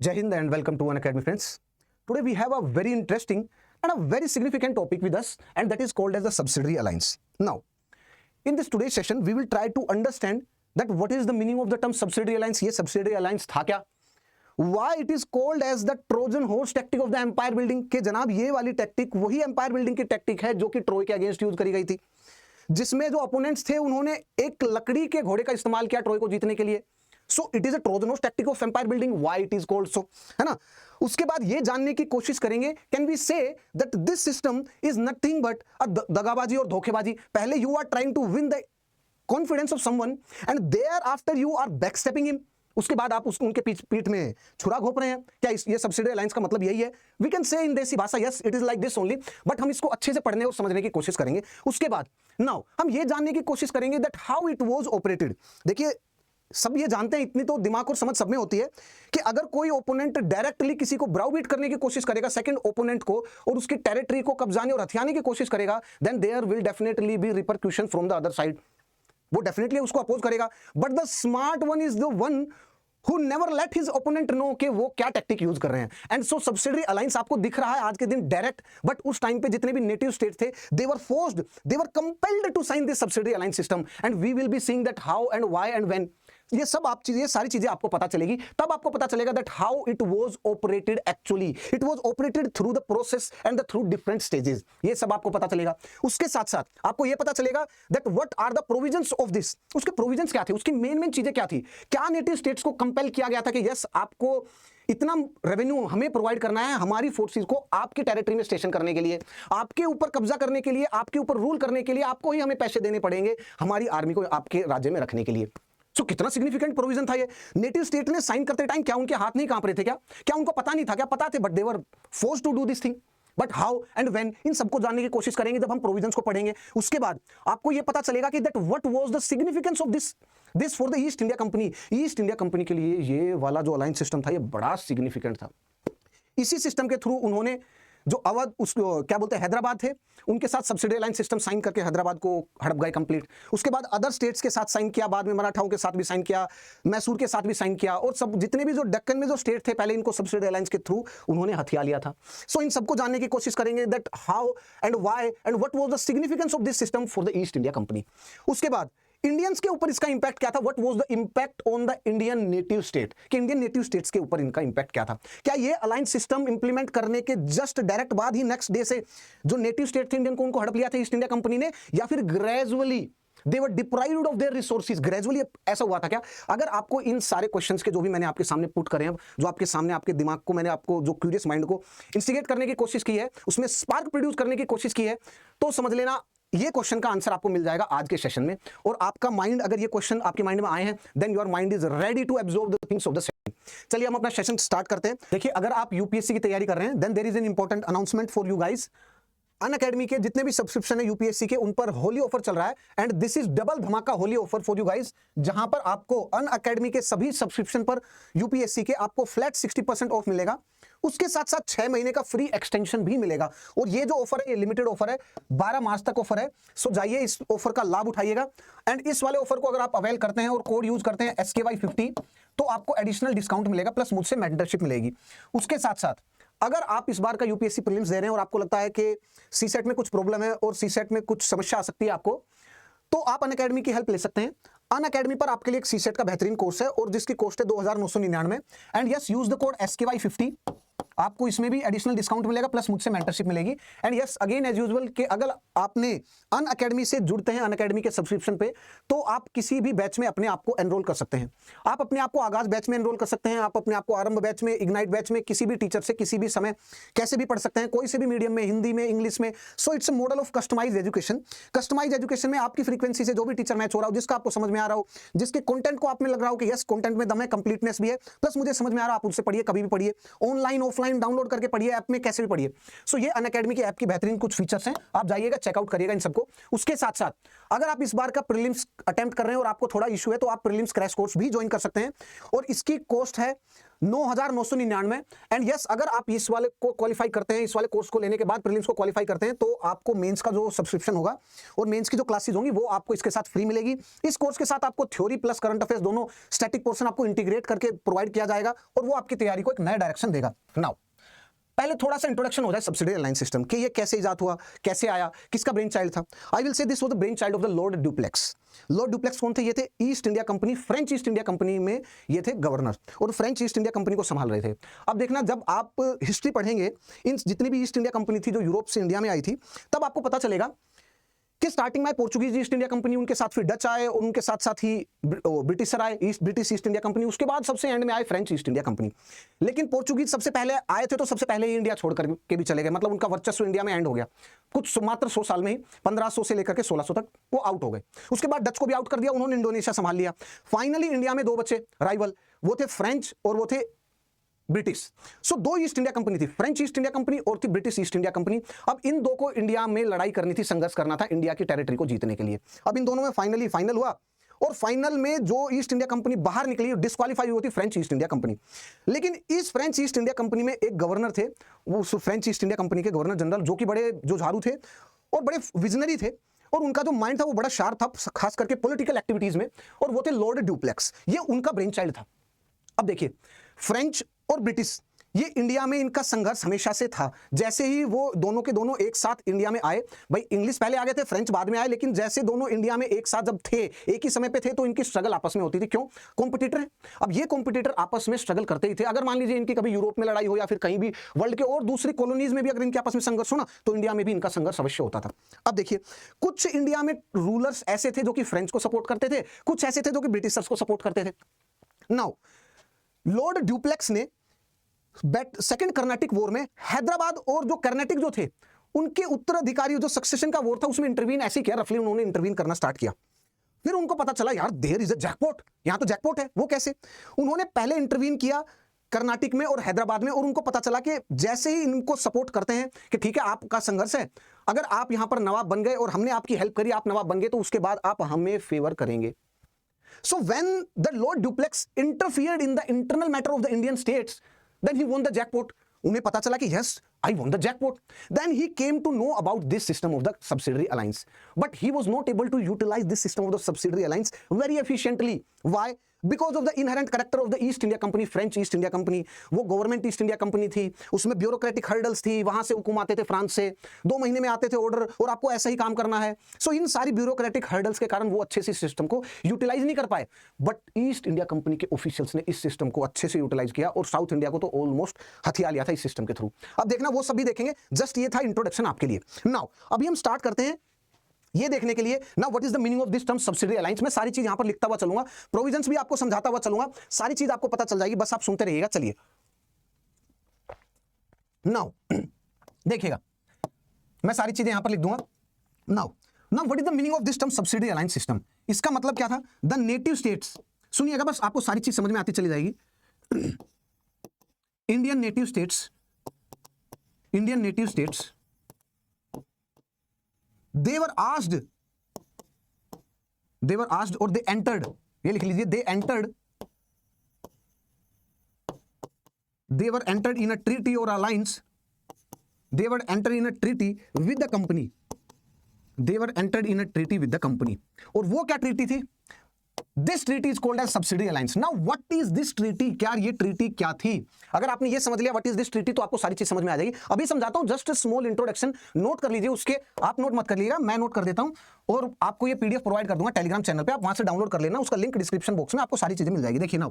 Jai Hind and welcome to Unacademy friends. Today we have a very interesting and a very significant topic with us, and that is called as the subsidiary alliance. Now, in this today's session, we will try to understand that what is the meaning of the term subsidiary alliance. ये subsidiary alliance था क्या? Why it is called as the Trojan horse tactic of the empire building? कि जनाब ये वाली tactic वही empire building की tactic है जो कि ट्रोय के अगेंस्ट यूज करी गई थी, जिसमें जो अपोनेंट्स थे उन्होंने एक लकड़ी के घोड़े का इस्तेमाल किया ट्रोय को जीतने के लिए. So it is a Trojan horse tactic of empire building. Why it is called so, है ना. उसके बाद ये जानने की कोशिश करेंगे, can we say that this system is nothing but a दगाबाजी और धोखेबाजी. पहले you are trying to win the confidence of someone and thereafter you are backstabbing him. उसके बाद आप उनके पीठ में छुरा घोप रहे हैं. क्या ये सबसिडियरी अलायंस का मतलब यही है? वी कैन से इन देसी भाषा yes it is like this only, but हम इसको अच्छे से पढ़ने और समझने की कोशिश करेंगे. उसके बाद नाउ हम ये जानने की कोशिश करेंगे that how it was operated. देखिए, सब ये जानते हैं, इतनी तो दिमाग और समझ सब में होती है कि अगर कोई ओपोनेंट डायरेक्टली किसी को ब्राउबीट करने की कोशिश करेगा सेकंड ओपोनेंट को और उसकी टेरिटरी को कब्जाने और हथियाने की कोशिश करेगा, then there will definitely be repercussion from the other side. वो डेफिनेटली उसको अपोज करेगा. But the smart one is the one who never let his opponent know कि वो क्या टैक्टिक यूज कर रहे हैं. एंड सो सब्सिडियरी अलायंस आपको दिख रहा है आज के दिन डायरेक्ट, बट उस टाइम पे जितने भी नेटिव स्टेट थे they were forced, they were compelled to sign this subsidiary alliance system. And we will be seeing that how and why and when. ये सब आप चीजें, ये सारी चीजें आपको पता चलेगी, तब आपको पता चलेगा that how it was operated. Actually it was operated through the process and through different stages. ये सब आपको पता चलेगा. उसके साथ साथ आपको ये पता चलेगा that what are the provisions of this. उसके प्रोविजंस क्या थे, उसकी मेन चीजें क्या थी. क्या नेटिव स्टेट्स को कंपेल किया गया था कि यस आपको इतना रेवेन्यू हमें प्रोवाइड करना है हमारी फोर्सेस को आपकी टेरिटरी में स्टेशन करने के लिए, आपके ऊपर कब्जा करने के लिए, आपके ऊपर रूल करने के लिए आपको ही हमें पैसे देने पड़ेंगे हमारी आर्मी को आपके राज्य में रखने के लिए. सो कितना सिग्निफिकेंट प्रोविजन था ये. नेटिव स्टेट ने साइन करते टाइम क्या उनके हाथ नहीं कांप रहे थे? क्या उनको पता नहीं था? क्या पता थे, but they were forced to do this thing. But how and when, इन सबको जानने की कोशिश करेंगे जब हम प्रोविजंस को पढ़ेंगे. उसके बाद आपको यह पता चलेगा कि that what was the significance of this for the East India company. East India Company के लिए ये वाला जो अलायंस सिस्टम था ये बड़ा सिग्निफिकेंट था. इसी सिस्टम के थ्रू उन्होंने जो अवध उसको क्या बोलते हैं हैदराबाद थे उनके साथ सब्सिडियरी अलायंस सिस्टम साइन करके हैदराबाद को हड़प गए कंप्लीट. उसके बाद अदर स्टेट्स के साथ साइन किया, बाद में मराठाओं के साथ भी साइन किया, मैसूर के साथ भी साइन किया, और सब जितने भी जो दक्कन में जो स्टेट थे पहले इनको सब्सिडियरी अलायंस के थ्रू उन्होंने हथिया लिया था. सो इन सबको जानने की कोशिश करेंगे that how and why and what was the significance of this system for the East India Company. उसके बाद इंडियंस के ऊपर इसका इंपैक्ट क्या था. What was the impact on the Indian native state, कि इंडियन नेटिव स्टेट्स के ऊपर इनका इंपैक्ट क्या था. क्या ये अलायंस सिस्टम इंप्लीमेंट करने के जस्ट डायरेक्ट बाद ही नेक्स्ट डे से जो नेटिव स्टेट थे इंडियन को उनको हड़प लिया था ईस्ट इंडिया कंपनी ने, या फिर gradually they were deprived of their resources. Gradually ऐसा हुआ था क्या? अगर आपको इन सारे क्वेश्चंस के जो भी मैंने आपके सामने पुट करे हैं, जो आपके सामने आपके दिमाग को मैंने आपको जो क्यूरियस माइंड को इंस्टिगेट करने की कोशिश की है, उसमें स्पार्क प्रोड्यूस करने की कोशिश की है, तो समझ लेना ये क्वेश्चन का आंसर आपको मिल जाएगा आज के सेशन में. और आपका माइंड, अगर ये क्वेश्चन आपके माइंड में आए हैं, then your mind is ready to absorb the things of the session. चलिए हम अपना सेशन स्टार्ट करते हैं. देखिए, अगर आप यूपीएससी की तैयारी कर रहे हैं, then there is an important announcement for you guys. Unacademy के जितने भी सब्सक्रिप्शन है यूपीएससी के, उन पर होली ऑफर चल रहा है, एंड दिस इज डबल धमाका Holi offer for you guys, जहां पर आपको अनअकैडमी के सभी सब्सक्रिप्शन पर यूपीएससी के आपको फ्लैट 60% ऑफ मिलेगा. उसके साथ साथ 6 महीने का फ्री एक्सटेंशन भी मिलेगा. और ये जो ऑफर है ये लिमिटेड ऑफर है, 12 मार्च तक ऑफर है. सो जाइए इस ऑफर का लाभ उठाइएगा. एंड इस वाले ऑफर को अगर आप अवेल करते हैं और कोड यूज करते हैं SKY50, तो आपको एडिशनल डिस्काउंट मिलेगा, प्लस मुझसे मेंटरशिप मिलेगी. उसके साथ साथ अगर आप इस बार का यूपीएससी प्रीलिम्स दे रहे हैं और आपको लगता है कि सीसेट में कुछ प्रॉब्लम है और सीसेट में कुछ समस्या आ सकती है आपको, तो आप अनअकैडमी की हेल्प ले सकते हैं. अनअकैडमी पर आपके लिए एक सीसेट का बेहतरीन कोर्स है और जिसकी कॉस्ट है 2999. And yes, use the code SKY50, आपको इसमें भी एडिशनल डिस्काउंट मिलेगा, प्लस मुझसे मेंटरशिप मिलेगी. And yes, again as usual कि अगर आपने अनअकैडमी से जुड़ते हैं अनअकैडमी के सब्सक्रिप्शन पे, तो आप किसी भी बैच में अपने आप को एनरोल कर सकते हैं. आप अपने आप को आगाज बैच में एनरोल कर सकते हैं, आप अपने आप को आरंभ बैच में, इग्नाइट बैच में, किसी भी टीचर से किसी भी समय कैसे भी पढ़ सकते हैं, कोई से भी मीडियम में, हिंदी में, इंग्लिश में. So it's a model of customize education. Customize education में आपकी फ्रीक्वेंसी से जो भी टीचर मैच हो रहा हो, जिसका आपको समझ में आ रहा हो, जिसके कंटेंट को आप में लग रहा हो कि यस कंटेंट में दम है, कंप्लीटनेस भी है, प्लस मुझे समझ में आ रहा है, आप उससे पढ़िए, कभी भी पढ़िए, ऑनलाइन ऑफलाइन डाउनलोड करके पढ़िए, ऐप में कैसे भी पढ़िए. सो ये अनअकैडमी की ऐप की बेहतरीन कुछ फीचर्स हैं, आप जाइएगा चेकआउट करिएगा इन सबको. उसके साथ साथ अगर आप इस बार का प्रीलिम्स अटेम्प्ट कर रहे हैं और आपको थोड़ा इशू है, तो आप प्रीलिम्स क्रैश कोर्स भी ज्वाइन कर सकते हैं. और इसकी कॉस्ट है 9,999। एंड यस, अगर आप इस वाले को क्वालिफाई करते हैं, इस वाले कोर्स को लेने के बाद प्रीलिम्स को क्वालिफाई करते हैं, तो आपको मेंस का जो सब्सक्रिप्शन होगा और मेंस की जो क्लासेस होंगी वो आपको इसके साथ फ्री मिलेगी। इस कोर्स के साथ आपको थ्योरी प्लस करंट अफेयर्स दोनों स्टैटिक पोर्शन आपको इंटीग्रेट करके प्रोवाइड किया जाएगा और वो आपकी तैयारी को एक नया डायरेक्शन देगा। नाउ पहले थोड़ा सा इंट्रोडक्शन हो जाए सब्सिडियरी अलायंस सिस्टम कि ये कैसे इजाद हुआ, कैसे आया, किसका ब्रेन चाइल्ड था। I will say this was the brain child of the Lord Dupleix. Lord Dupleix कौन थे? ये थे East India Company, French East India Company में ये थे गवर्नर और फ्रेंच ईस्ट इंडिया कंपनी को संभाल रहे थे। अब देखना, जब आप हिस्ट्री पढ़ेंगे, इन जितनी भी ईस्ट इंडिया कंपनी थी जो यूरोप से इंडिया में आई थी, तब आपको पता चलेगा कि स्टार्टिंग में पोर्चुगीज ईस्ट इंडिया कंपनी, उनके साथ फिर डच आए और उनके साथ साथ ही ब्रिटिशर आए, ब्रिटिश ईस्ट इंडिया कंपनी, उसके बाद सबसे एंड में आए फ्रेंच ईस्ट इंडिया कंपनी। लेकिन पोर्चुगीज सबसे पहले आए थे तो सबसे पहले ही इंडिया छोड़ करके भी चले गए, मतलब उनका वर्चस्व इंडिया में एंड हो गया कुछ मात्र 100 साल में ही। 1500 से लेकर के 1600 तक वो आउट हो गए। उसके बाद डच को भी आउट कर दिया, उन्होंने इंडोनेशिया संभाल लिया। फाइनली इंडिया में दो बचे राइवल, वो थे फ्रेंच और वो थे ब्रिटिश। सो दो ईस्ट इंडिया कंपनी थी, फ्रेंच ईस्ट इंडिया कंपनी और थी ब्रिटिश ईस्ट इंडिया कंपनी। अब इन दो को इंडिया में लड़ाई करनी थी, संघर्ष करना था इंडिया की टेरिटरी को जीतने के लिए। अब इन दोनों में फाइनल हुआ और फाइनल में जो ईस्ट इंडिया कंपनी बाहर निकली, डिस्क्वालीफाई हुई थी फ्रेंच ईस्ट इंडिया कंपनी। लेकिन इस फ्रेंच ईस्ट इंडिया कंपनी में एक गवर्नर थे, वो फ्रेंच ईस्ट इंडिया कंपनी के गवर्नर जनरल, जो कि बड़े जुझारू थे और बड़े विजनरी थे और उनका जो माइंड था वो बड़ा शार्प था, खास करके पॉलिटिकल एक्टिविटीज में, और वो थे लॉर्ड ड्यूप्लेक्स। ये उनका ब्रेन चाइल्ड था। अब देखिए, फ्रेंच और ब्रिटिश, ये इंडिया में इनका संघर्ष हमेशा से था। जैसे ही वो दोनों के दोनों एक साथ इंडिया में आए, भाई इंग्लिश पहले आ गए थे, फ्रेंच बाद में आए, लेकिन जैसे दोनों इंडिया में एक साथ जब थे, एक ही समय पे थे, तो इनकी स्ट्रगल आपस में होती थी। क्यों? कॉम्पिटिटर है। अब ये कॉम्पिटिटर आपस में स्ट्रगल करते ही थे। अगर मान लीजिए इनकी कभी यूरोप में लड़ाई हो या फिर कहीं भी वर्ल्ड के और दूसरी कॉलोनीज में भी अगर इनके आपस में संघर्ष हो ना, तो इंडिया में भी इनका संघर्ष अवश्य होता था। अब देखिए, कुछ इंडिया में रूलर्स ऐसे थे जो कि फ्रेंच को सपोर्ट करते थे, कुछ ऐसे थे जो कि ब्रिटिशर्स को सपोर्ट करते थे। नाउ लॉर्ड ड्यूप्लेक्स ने सेकंड कर्नाटिक वॉर में हैदराबाद और जो कर्नाटिक जो थे उनके उत्तराधिकारी, जो सक्सेशन का वॉर था, उसमें इंटरवीन ऐसे किया, रफली उन्होंने इंटरवीन करना स्टार्ट किया। फिर उनको पता चला यार देयर इज अ जैकपॉट, यहां तो जैकपॉट है। वो कैसे? उन्होंने पहले इंटरवीन किया कर्नाटिक में और हैदराबाद में, और उनको पता चला कि जैसे ही इनको सपोर्ट करते हैं कि ठीक है आपका संघर्ष है, अगर आप यहां पर नवाब बन गए और हमने आपकी हेल्प करी, आप नवाब बन गए, तो उसके बाद आप हमें फेवर करेंगे। So when the Lord Duplex interfered in the internal matter of the Indian states, then he won the jackpot. उन्हें पता चला कि yes, I won the jackpot. Then he came to know about this system of the subsidiary alliance. But he was not able to utilize this system of the subsidiary alliance very efficiently. Why? Because of the inherent character of the East India Company, French East India Company. वो government east India company थी, उसमें bureaucratic hurdles थी, वहां से हुकुम आते थे France से, 2 महीने में आते थे ऑर्डर और आपको ऐसा ही काम करना है। सो इन सारी ब्यूरोक्रेटिक हर्डल्स के कारण वो अच्छे से सिस्टम को यूटिलाइज नहीं कर पाए। बट ईस्ट इंडिया कंपनी के ऑफिशियल्स ने इस सिस्टम को अच्छे से यूटिलाइज किया और साउथ इंडिया को तो ऑलमोस्ट हथिया लिया था इस सिस्टम के थ्रू। अब देखना वो सभी देखेंगे, जस्ट ये था इंट्रोडक्शन आपके लिए। नाउ अभी हम स्टार्ट करते हैं ये देखने के लिए ना what is the meaning of this term subsidiary alliance. मैं सारी चीज यहां पर लिखता हुआ चलूंगा, प्रोविजंस भी आपको समझाता हुआ चलूंगा, सारी चीज आपको पता चल जाएगी, बस आप सुनते रहिएगा। चलिए नाउ देखिएगा, मैं सारी चीजें यहां पर लिख दूंगा। Now what is the meaning of this term subsidiary alliance system. इसका मतलब क्या था? द नेटिव स्टेट्स, सुनिएगा बस, आपको सारी चीज समझ में आती चली जाएगी। Indian native states they were asked or they entered, ये लिख लीजिए, they were entered in a treaty or alliance, they were entered in a treaty with the company, और वो क्या ट्रीटी थी? This treaty is called as subsidiary alliance. Now what is this treaty? क्या ये treaty क्या थी? अगर आपने ये समझ लिया what is this treaty, तो आपको सारी चीज समझ में आ जाएगी। अभी समझाता हूं, जस्ट स्मॉल इंट्रोडक्शन, नोट कर लीजिए, उसके आप नोट मत कर लीजिएगा, मैं नोट कर देता हूं और आपको ये पीडीएफ प्रोवाइड कर दूंगा टेलीग्राम चैनल पे, आप वहां से डाउनलोड कर लेना, उसका लिंक डिस्क्रिप्शन बॉक्स में आपको सारी चीजें मिल जाएगी। देखिए ना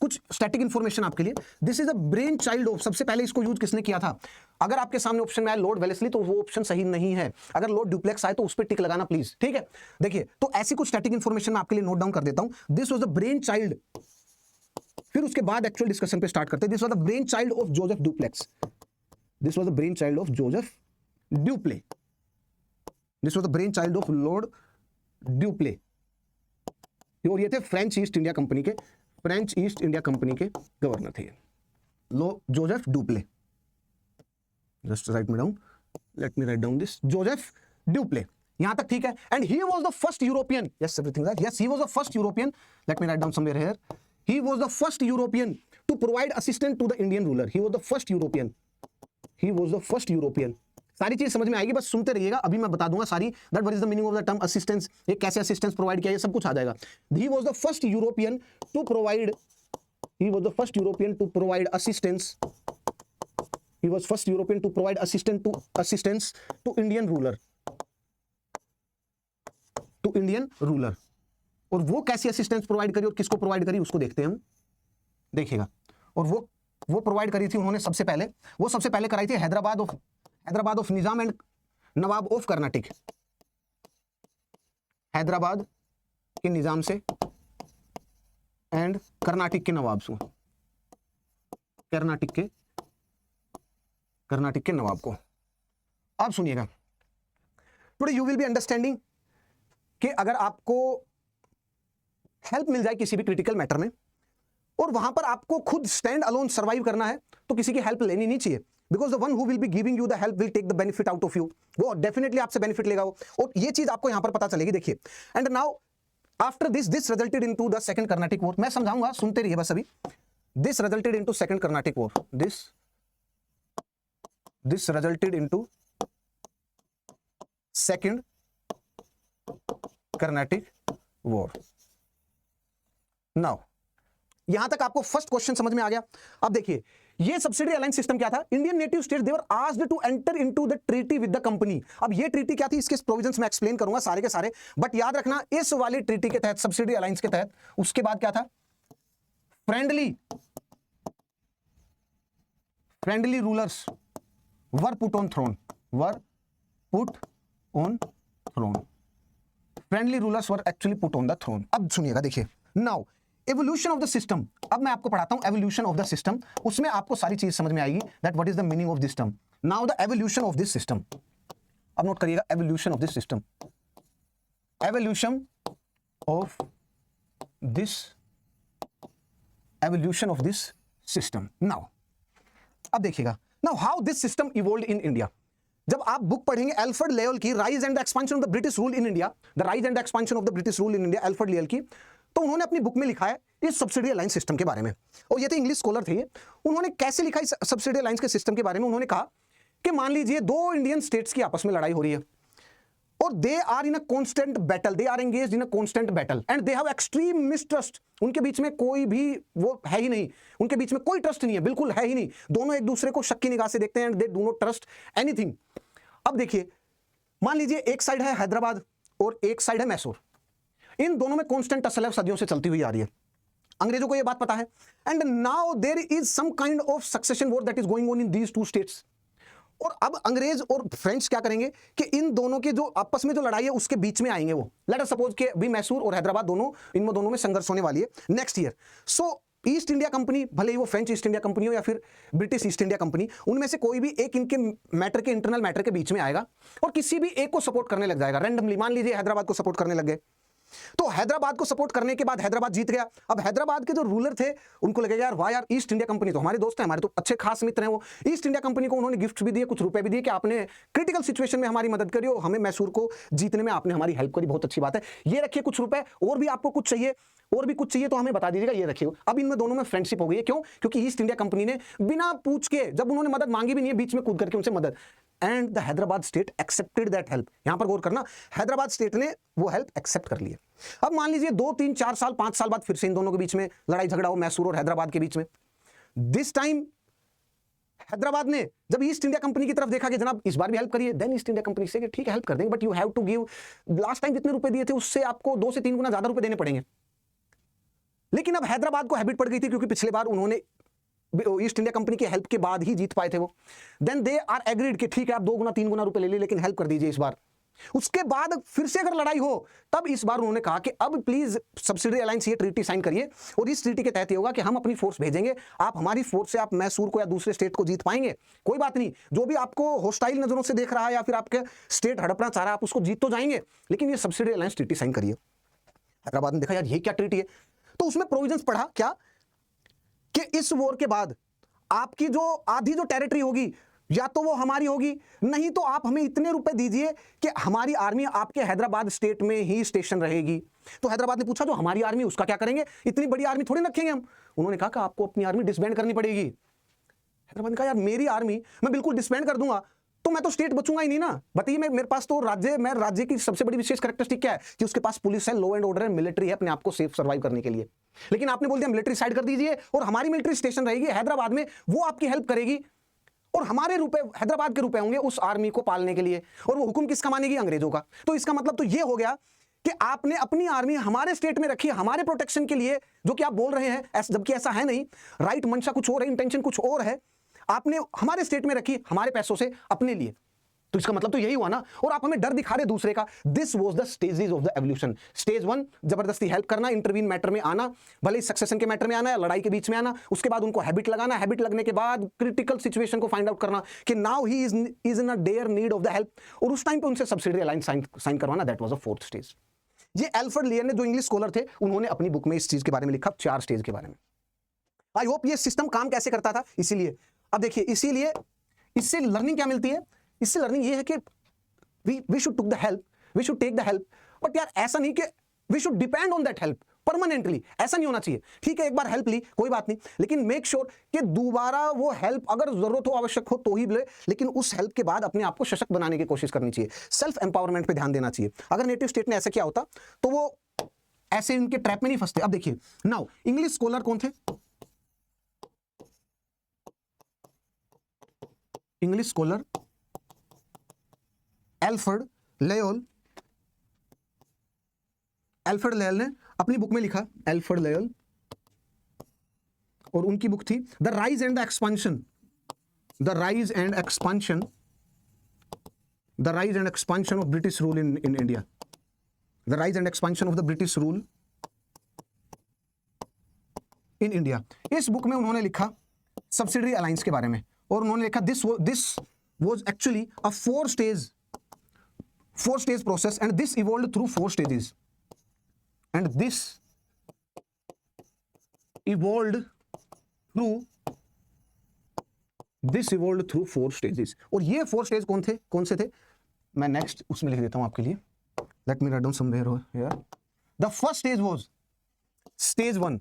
कुछ स्टैटिक इंफॉर्मेशन आपके लिए। This is a brain child of, सबसे पहले इसको यूज किसने किया था? अगर आपके सामने ऑप्शन में आया लॉर्ड वेलेस्ली, तो वो ऑप्शन सही नहीं है। अगर लॉर्ड ड्यूप्लेक्स आए तो उस पर टिक लगाना प्लीज, ठीक है। देखिए तो ऐसी कुछ स्टैटिक इंफॉर्मेशन मैं आपके लिए नोट डाउन कर देता हूं। This was the brain child, फिर उसके बाद एक्चुअल डिस्कशन पे स्टार्ट करते हैं। This was the brain child of Joseph Dupleix, this was the brain child of Joseph Dupleix, this was the brain child of Lord Dupleix, और ये थे French East India Company के governor थे Joseph Dupleix. Just write me down. Let me write down this. Joseph Dupleix. यहां तक ठीक है? And he was the first European. Yes, everything right. Yes, he was the first European. Let me write down somewhere here. He was the first European to provide assistance to the Indian ruler. He was the first European. He was the first European. सारी चीज समझ में आएगी, बस सुनते रहिएगा, अभी मैं बता दूंगा सारी that what is the meaning of the term assistance, ये कैसे असिस्टेंस प्रोवाइड किया, ये सब कुछ आ जाएगा. He was the first European to provide. He was the first European to provide assistance. He was first European to provide assistance to Indian ruler. To Indian ruler. और वो कैसी असिस्टेंस प्रोवाइड करी और किसको प्रोवाइड करी उसको देखते हैं हम, देखिएगा. और वो प्रोवाइड करी थी उन्होंने सबसे पहले कराई थी Hyderabad of Nizam and Nawab of Karnataka. Hyderabad के निजाम से एंड कर्नाटक के नवाब से, कर्नाटक के नवाब को. अब सुनिएगा, today you will be understanding कि अगर आपको हेल्प मिल जाए किसी भी क्रिटिकल मैटर में और वहां पर आपको खुद स्टैंड अलोन सर्वाइव करना है तो किसी की हेल्प लेनी नहीं चाहिए, because the one who will be giving you the help will take the benefit out of you. वो डेफिनेटली आपसे बेनिफिट लेगा वो, और ये चीज आपको यहां पर पता चलेगी. देखिए, and now after this resulted into the second Carnatic war. मैं समझाऊंगा, सुनते रहिए बस. अभी this resulted into second Carnatic war. This resulted into second Carnatic war. Now यहां तक आपको फर्स्ट क्वेश्चन समझ में आ गया. अब देखिए, ये सब्सिडी अलायंस सिस्टम क्या था. Indian native states they were asked to enter into the treaty with the company. अब ये ट्रीटी क्या थी, इसके प्रोविजंस मैं एक्सप्लेन करूंगा सारे के सारे, बट याद रखना इस वाली ट्रीटी के तहत, सब्सिडी अलायंस के तहत, उसके बाद क्या था, friendly rulers were put on throne. Friendly rulers were actually put on the throne. अब सुनिएगा, देखिए, now evolution of the system. अब मैं आपको पढ़ाता हूं एवोल्यूशन ऑफ द सिस्टम, उसमें आपको सारी चीज समझ में आएगी that what is the meaning of this term. Now the evolution of this system. अब नोट करिएगा, evolution of this system, evolution of this system. Now अब देखिएगा, now how this system evolved in India. जब आप book पढ़ेंगे Alfred level की rise and the expansion of the British rule in India, the rise and the expansion of the British rule in India, Alfred level की, तो उन्होंने अपनी book में लिखा है इस सब्सिडी अलायंस सिस्टम के बारे में. और ये थे इंग्लिश स्कॉलर थे. उन्होंने कैसे लिखा इस सब्सिडी अलायंस के सिस्टम के बारे में. उन्होंने कहा कि मान लीजिए दो इंडियन स्टेट्स की आपस में लड़ाई हो रही है और they are in a constant battle, they are engaged in a constant battle and they have extreme mistrust. उनके बीच में कोई भी वो है ही नहीं, उनके बीच में कोई ट्रस्ट नहीं है, बिल्कुल है ही नहीं. दोनों एक दूसरे को शक की निगाह से देखते हैं and they do not trust anything. अब देखिए, मान लीजिए एक साइड है हैदराबाद और एक साइड है मैसूर. इन दोनों में कांस्टेंट टसल सदियों से चलती हुई आ रही है. अंग्रेजों को यह बात पता है. And now there is some kind of succession war that is going on in these two states. और अब अंग्रेज और फ्रेंच क्या करेंगे कि इन दोनों के जो आपस में जो लड़ाई है उसके बीच में आएंगे. वो लेट अस सपोज कि भी मैसूर और हैदराबाद दोनों, इनमें दोनों में संघर्ष होने वाली है नेक्स्ट ईयर. सो ईस्ट इंडिया कंपनी, भले ही वो फ्रेंच ईस्ट इंडिया कंपनी हो या फिर ब्रिटिश ईस्ट इंडिया कंपनी, उनमें से कोई भी एक इनके मैटर के, इंटरनल मैटर के बीच में आएगा और किसी भी एक को सपोर्ट करने लग जाएगा रैंडमली. मान लीजिए हैदराबाद को सपोर्ट करने लग गए, तो हैदराबाद को सपोर्ट करने के बाद हैदराबाद जीत गया. अब हैदराबाद के जो रूलर थे उनको लगेगा यार वाह यार, ईस्ट इंडिया कंपनी तो हमारे दोस्त हैं, हमारे तो अच्छे खास मित्र हैं. वो ईस्ट इंडिया कंपनी को उन्होंने गिफ्ट भी दिए, कुछ रुपए भी दिए कि आपने क्रिटिकल सिचुएशन में हमारी मदद करी और हमें मैसूर को जीतने में आपने हमारी हेल्प करी, बहुत अच्छी बात है, ये रखिए कुछ रुपए, और भी आपको कुछ चाहिए, और भी कुछ चाहिए तो हमें बता दीजिएगा, ये रखिए. अब इनमें दोनों में फ्रेंडशिप हो गई है. क्यों? क्योंकि ईस्ट इंडिया कंपनी ने बिना पूछ के, जब उन्होंने मदद मांगी भी नहीं है, बीच में कूद करके उनसे मदद, and the Hyderabad state accepted that help. यहां पर गौर करना, हैदराबाद स्टेट ने वो हेल्प एक्सेप्ट कर ली है. अब मान लीजिए 2, 3, 4 साल, 5 साल बाद फिर से इन दोनों के बीच में लड़ाई झगड़ा हो, मैसूर और हैदराबाद के बीच में. दिस टाइम हैदराबाद ने जब ईस्ट इंडिया कंपनी की तरफ देखा कि जनाब इस बार भी हेल्प करिए, देन ईस्ट इंडिया कंपनी से ठीक है हेल्प कर देंगे, but you have to give, last time जितने रुपए दिए थे उससे आपको 2 से 3 गुना ज्यादा रुपए देने पड़ेंगे. लेकिन अब हैदराबाद को हैबिट पड़ गई थी, क्योंकि पिछले बार उन्होंने ईस्ट इंडिया कंपनी की हेल्प के बाद ही जीत पाए थे वो. देन दे आर एग्रीड कि ठीक है आप 2 गुना 3 गुना रुपए ले ली, लेकिन हेल्प कर दीजिए इस बार. उसके बाद फिर से अगर लड़ाई हो, तब इस बार उन्होंने कहा कि अब प्लीज सब्सिडी अलायंस ये ट्रीटी साइन करिए, और इस ट्रीटी के तहत ये होगा कि हम अपनी फोर्स भेजेंगे, आप हमारी फोर्स से आप मैसूर को या दूसरे स्टेट को जीत पाएंगे, कोई बात नहीं, जो भी आपको हॉस्टाइल नजरों से देख रहा है या फिर आपके स्टेट हड़पना चाह रहा है, आप उसको जीत तो जाएंगे, लेकिन ये सब्सिडी अलायंस ट्रीटी साइन करिए. हैदराबाद ने देखा यार ये क्या ट्रीटी है, तो उसमें प्रोविजंस पढ़ा क्या कि इस वॉर के बाद आपकी जो आधी जो टेरिटरी होगी या तो वो हमारी होगी, नहीं तो आप हमें इतने रुपए दीजिए कि हमारी आर्मी आपके हैदराबाद स्टेट में ही स्टेशन रहेगी। तो हैदराबाद ने पूछा जो हमारी आर्मी उसका क्या करेंगे, इतनी बड़ी आर्मी थोड़ी रखेंगे हम। उन्होंने कहा कि आपको अपनी आर्मी डिसबैंड करनी पड़ेगी। हैदराबाद ने कहा यार मेरी आर्मी मैं बिल्कुल डिसबैंड कर दूंगा तो मैं तो स्टेट बचूंगा ही नहीं ना। बताइए मेरे पास तो राज्य की सबसे बड़ी विशेष कैरेक्टरिस्टिक क्या है कि उसके पास पुलिस है, लॉ एंड ऑर्डर है, मिलिट्री है अपने आप को सेफ सर्वाइव करने के लिए। लेकिन आपने बोल दिया मिलिट्री साइड कर दीजिए और हमारी मिलिट्री स्टेशन रहेगी हैदराबाद में, वो आपकी हेल्प करेगी और हमारे रुपए हैदराबाद के रुपए होंगे उस आर्मी को पालने के लिए, और वो हुक्म किसका मानेगी, अंग्रेजों का। तो इसका मतलब तो ये हो गया कि आपने अपनी आर्मी हमारे स्टेट में रखी हमारे प्रोटेक्शन के लिए, जो कि आप बोल रहे हैं जबकि ऐसा है नहीं। राइट मंशा कुछ और है, इंटेंशन कुछ और है। आपने हमारे स्टेट में रखी हमारे पैसों से अपने लिए, तो इसका मतलब तो यही हुआ ना। और आप हमें डर दिखा रहे दूसरे का। This was the stages of the evolution. Stage 1 जबरदस्ती हेल्प करना, इंटरवीन मैटर में आना, भले ही सक्सेशन के मैटर में आना या लड़ाई के बीच में आना। उसके बाद उनको हैबिट लगाना, हैबिट लगने के बाद क्रिटिकल सिचुएशन को फाइंड आउट करना कि now he is in a dire need of the help, और उस टाइम पे उनसे सब्सिडी अलायंस साइन करवाना। That was a 4th stage. ये एल्फ्रेड लेयर ने, जो इंग्लिश स्कॉलर थे, उन्होंने अपनी बुक में इस चीज के बारे में लिखा, 4 स्टेज के बारे में। आई होप ये सिस्टम काम कैसे करता था। इसीलिए अब देखिए, इसीलिए इससे लर्निंग क्या मिलती है, इससे लर्निंग ये है कि we should take the help, we should take the help, but यार ऐसा नहीं कि we should depend on that help permanently, ऐसा नहीं होना चाहिए। ठीक है एक बार हेल्प ली कोई बात नहीं, लेकिन मेक श्योर कि दोबारा वो हेल्प अगर जरूरत हो, आवश्यक हो तो ही ले, लेकिन उस हेल्प के बाद अपने आप को सशक्त बनाने की कोशिश करनी चाहिए। सेल्फ एम्पावरमेंट पे ध्यान देना चाहिए। अगर नेटिव स्टेट ने ऐसा किया होता तो वो ऐसे इनके ट्रैप में नहीं फंसते। अब देखिए नाउ इंग्लिश स्कॉलर कौन थे, इंग्लिश स्कॉलर एल्फ्रेड लेयोल ने अपनी बुक में लिखा, एल्फ्रेड लेयोल, और उनकी बुक थी the rise and the expansion of British rule in India, the rise and expansion of the British rule in India. इस बुक में उन्होंने लिखा सब्सिडरी अलायंस के बारे में, और उन्होंने लिखा this was actually a 4 stage process, and this evolved through 4 stages, and this evolved through 4 stages। और ये 4 स्टेज कौन से थे, मैं नेक्स्ट उसमें लिख देता हूं आपके लिए। Late me write down somewhere here. The first stage was stage 1,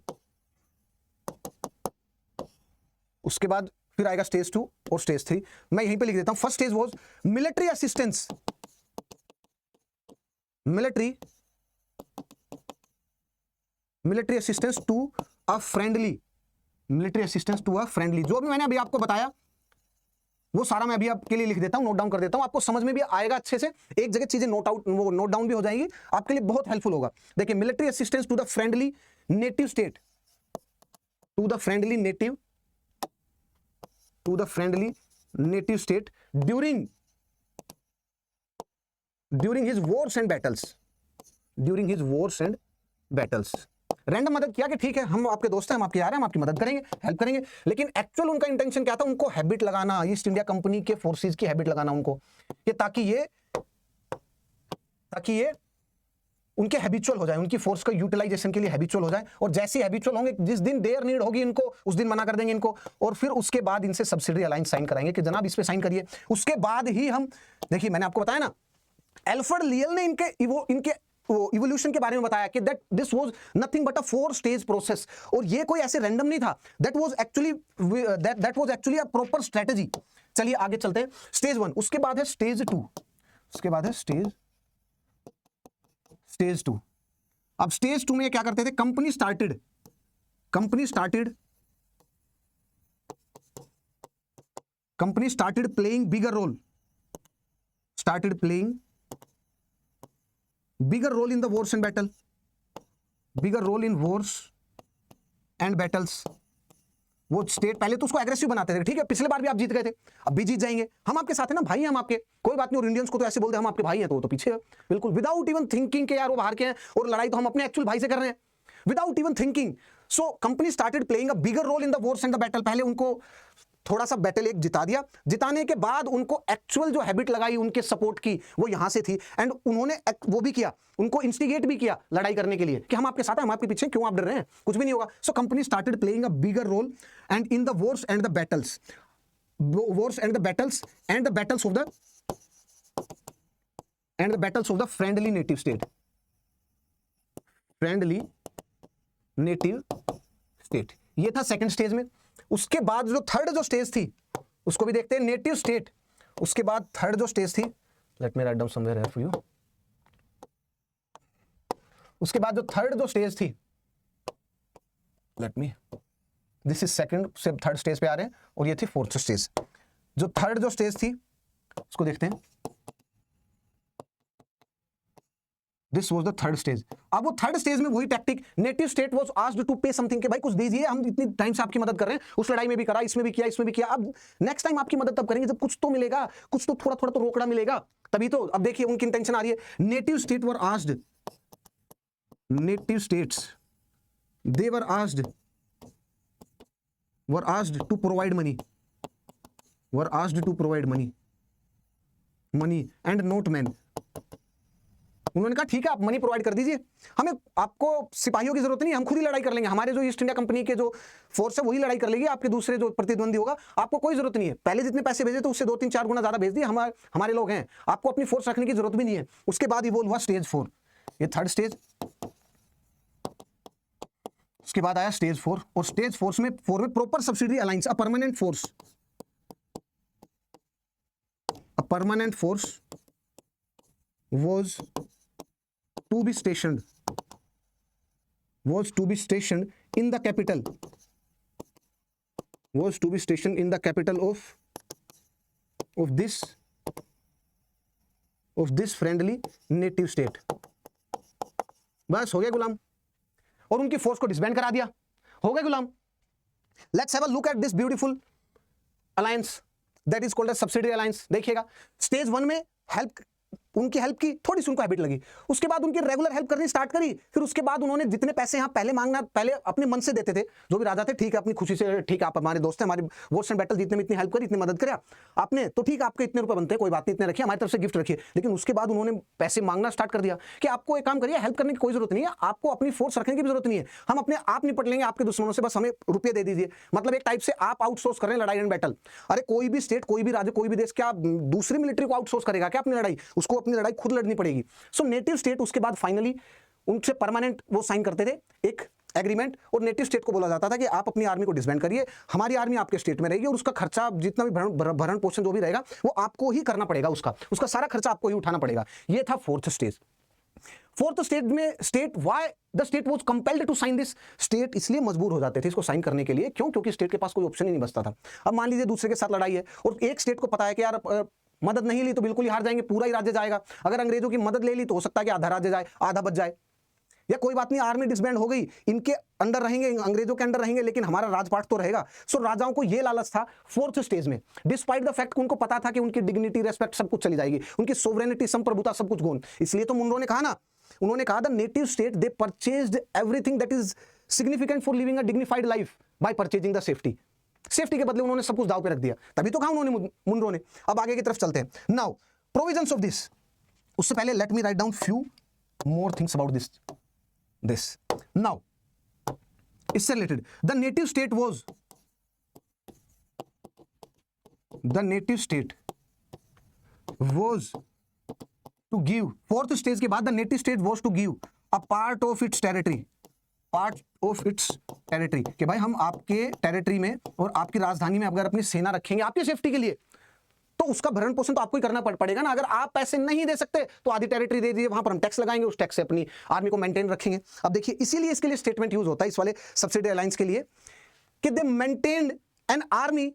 उसके बाद फिर आएगा स्टेज 2 और स्टेज 3। मैं यहीं पे लिख देता हूं। First stage was military assistance to a friendly, जो भी मैंने अभी आपको बताया वो सारा मैं अभी आपके लिए लिख देता हूं, नोट डाउन कर देता हूं, आपको समझ में भी आएगा अच्छे से। एक जगह चीजें नोट डाउन भी हो जाएंगी, आपके लिए बहुत हेल्पफुल होगा। देखिए military assistance to the friendly native state, during his wars and battles. Random मदद किया कि ठीक है हम आपके दोस्त हैं, हम आपके यार हैं, हम आपकी मदद करेंगे, हेल्प करेंगे, लेकिन एक्चुअल उनका इंटेंशन क्या था, उनको हैबिट लगाना, ईस्ट इंडिया कंपनी के फोर्सेस की हैबिट लगाना उनको, कि ताकि ये उनके हैबिचुअल हो जाए, उनकी फोर्स का यूटिलाइजेशन के लिए हैबिचुअल हो जाए। और जैसे ही हैबिचुअल होंगे, जिस दिन देयर नीड होगी इनको, उस दिन मना कर देंगे इनको, और फिर उसके बाद इनसे सब्सिडरी अलायंस साइन कराएंगे कि जनाब इस पे साइन करिए। उसके बाद ही हम, देखिए मैंने आपको बताया ना, एल्फ्रेड लियल ने इनके इवोल्यूशन के बारे में बताया कि that this was nothing but a 4 stage process, और ये कोई ऐसे रैंडम नहीं था, that was actually a proper strategy. चलिए आगे चलते हैं। स्टेज 1, उसके बाद है स्टेज 2, उसके बाद है स्टेज 2। अब स्टेज 2 में क्या करते थे, company started playing bigger role in the wars and battles. वो स्टेट पहले तो उसको एग्रेसिव बनाते थे, ठीक है पिछले बार भी आप जीत गए थे, अब भी जीत जाएंगे, हम आपके साथ है ना, भाई हैं हम आपके, कोई बात नहीं। और इंडियंस को तो ऐसे बोलते हैं हम आपके भाई हैं, तो वो तो पीछे है बिल्कुल, विदाउट इवन थिंकिंग के यार वो बाहर के हैं और लड़ाई तो हम अपने एक्चुअल भाई से कर रहे हैं, without even thinking. So company started playing a bigger role in the wars and the battle. पहले उनको थोड़ा सा बैटल एक जिता दिया, जिताने के बाद उनको एक्चुअल जो हैबिट लगाई उनके सपोर्ट की वो यहां से थी, एंड उन्होंने वो भी किया, उनको इंस्टिगेट भी किया लड़ाई करने के लिए कि हम आपके साथ हैं, हम आपके पीछे, क्यों आप डर रहे हैं, कुछ भी नहीं होगा। So company started playing a bigger role and in the wars and the battles wars and the battles of the friendly native state. Friendly native state, ये था सेकंड स्टेज में। उसके बाद जो थर्ड जो स्टेज थी उसको भी देखते हैं, नेटिव स्टेट। उसके बाद थर्ड जो स्टेज थी, let me write down somewhere here for you. उसके बाद जो थर्ड जो स्टेज थी, let me, this is second से थर्ड स्टेज पे आ रहे हैं, और ये थी फोर्थ स्टेज। जो थर्ड जो स्टेज थी उसको देखते हैं, this was the third stage. अब वो थर्ड स्टेज में वही tactic, native state was asked to pay something, के भाई कुछ दीजिए, हम इतनी टाइम से आपकी मदद कर रहे हैं, उस लड़ाई में भी करा, इसमें भी किया, इसमें भी किया, अब नेक्स्ट टाइम आपकी मदद तब करेंगे जब कुछ तो मिलेगा, कुछ तो थोड़ा थोड़ा तो रोकड़ा मिलेगा, तभी तो। अब देखिए उनकी इंटेंशन आ रही है, native state were asked, native states they were asked to provide money, were asked to provide money and not man. उन्होंने कहा ठीक है आप मनी प्रोवाइड कर दीजिए, हमें आपको सिपाहियों की जरूरत नहीं, हम खुद ही लड़ाई कर लेंगे, हमारे जो ईस्ट इंडिया कंपनी के जो फोर्स है वही लड़ाई कर लेगी, आपके दूसरे जो प्रतिद्वंदी होगा आपको कोई जरूरत नहीं है, पहले जितने पैसे भेजे तो उससे 2-3-4 गुना ज्यादा भेज दिए, हमारे लोग हैं, आपको अपनी फोर्स रखने की जरूरत भी नहीं है। उसके बाद इवॉल्व हुआ स्टेज 4, ये थर्ड स्टेज। उसके बाद आया स्टेज 4, और स्टेज 4 में proper subsidiary alliance, a permanent force was to be stationed in the capital, of this friendly native state। बस हो गया गुलाम, और उनकी फोर्स को डिसबैंड करा दिया, हो गया गुलाम। Let's have a look at this beautiful alliance that is called as subsidiary alliance. देखिएगा स्टेज 1 में उनकी हेल्प की, थोड़ी सी उनको हैबिट लगी, उसके बाद उनकी रेगुलर हेल्प करनी स्टार्ट करी, फिर उसके बाद उन्होंने जितने पैसे यहाँ पहले अपने मन से देते थे, जो भी राजा थे, ठीक है अपनी खुशी से, ठीक है आप हमारे दोस्त हैं, हमारे वॉर्स एंड बैटल जितने में इतनी हेल्प करी, इतनी मदद करा आपने, तो ठीक है आपके इतने रुपए बनते हैं, कोई बात नहीं, इतने रखिए, हमारी तरफ से गिफ्ट रखिए। लेकिन उसके बाद उन्होंने पैसे मांगना स्टार्ट कर दिया कि आपको एक काम करिए, हेल्प करने की कोई जरूरत नहीं है, आपको अपनी फोर्स रखने की भी जरूरत नहीं है, हम अपने आप निपट लेंगे आपके दुश्मनों से, बस हमें रुपये दे दीजिए। मतलब एक टाइप से आप आउटसोर्स कर रहे हैं लड़ाई एंड बैटल। अरे कोई भी स्टेट, कोई भी राज्य, कोई भी देश क्या दूसरी मिलिट्री को आउटसोर्स करेगा क्या अपनी लड़ाई? उसको अपनी लड़ाई खुद लड़नी पड़ेगी। सो नेटिव स्टेट उसके बाद फाइनली उनसे परमानेंट वो साइन करते थे एक एग्रीमेंट, और नेटिव स्टेट को बोला जाता था कि आप अपनी आर्मी को डिसबैंड करिए, हमारी आर्मी आपके स्टेट में रहेगी, और उसका खर्चा जितना भी भरण पोषण जो भी रहेगा वो आपको ही करना पड़ेगा, उसका सारा खर्चा आपको ही उठाना पड़ेगा। ये था फोर्थ स्टेज। फोर्थ स्टेज में why the state was compelled to sign this, state इसलिए मजबूर हो जाते थे इसको साइन करने के लिए, क्यों? क्योंकि स्टेट के पास कोई ऑप्शन ही नहीं बचता था। अब मान लीजिए दूसरे के साथ लड़ाई है और एक स्टेट को पता है कि यार मदद नहीं ली तो बिल्कुल ही हार जाएंगे, पूरा ही राज्य जाएगा, अगर अंग्रेजों की मदद ले ली तो हो सकता है कि आधा राज्य जाए, आधा बच जाए, या कोई बात नहीं आर्मी डिसबैंड हो गई, इनके अंडर रहेंगे, अंग्रेजों के अंडर रहेंगे, लेकिन हमारा राजपाट तो रहेगा। सो राजाओं को यह लालच था फोर्थ स्टेज में, डिस्पाइट द फैक्ट उनको पता था कि उनकी डिग्निटी, रेस्पेक्ट सब कुछ चली जाएगी, उनकी सोवरेनिटी, संप्रभुता सब कुछ गोन। इसलिए तो मुनरो ने कहा ना, उन्होंने कहा the native state they purchased everything that is significant for living a dignified life by purchasing the safety. Safety के बदले उन्होंने सब कुछ दाव पे रख दिया, तभी तो कहा उन्होंने, मुनरो ने। अब आगे की तरफ चलते हैं। नाउ प्रोविजंस ऑफ दिस, उससे पहले let me write down few more things about this now, इससे related the native state was to give, fourth stage के बाद the native state was to give a part of its territory कि भाई हम आपके territory में और आपकी राजधानी में अगर अपनी सेना रखेंगे आपकी सेफ्टी के लिए, तो उसका भरण पोषण तो आपको ही करना पड़ेगा ना। अगर आप पैसे नहीं दे सकते तो आधी टेरिटरी दे दीजिए, वहां पर हम टैक्स लगाएंगे, उस टैक्स से अपनी आर्मी को मेंटेन रखेंगे। अब देखिए इसीलिए इसके लिए स्टेटमेंट यूज होता है इस वाले सब्सिडी अलायंस के लिए कि they maintained an army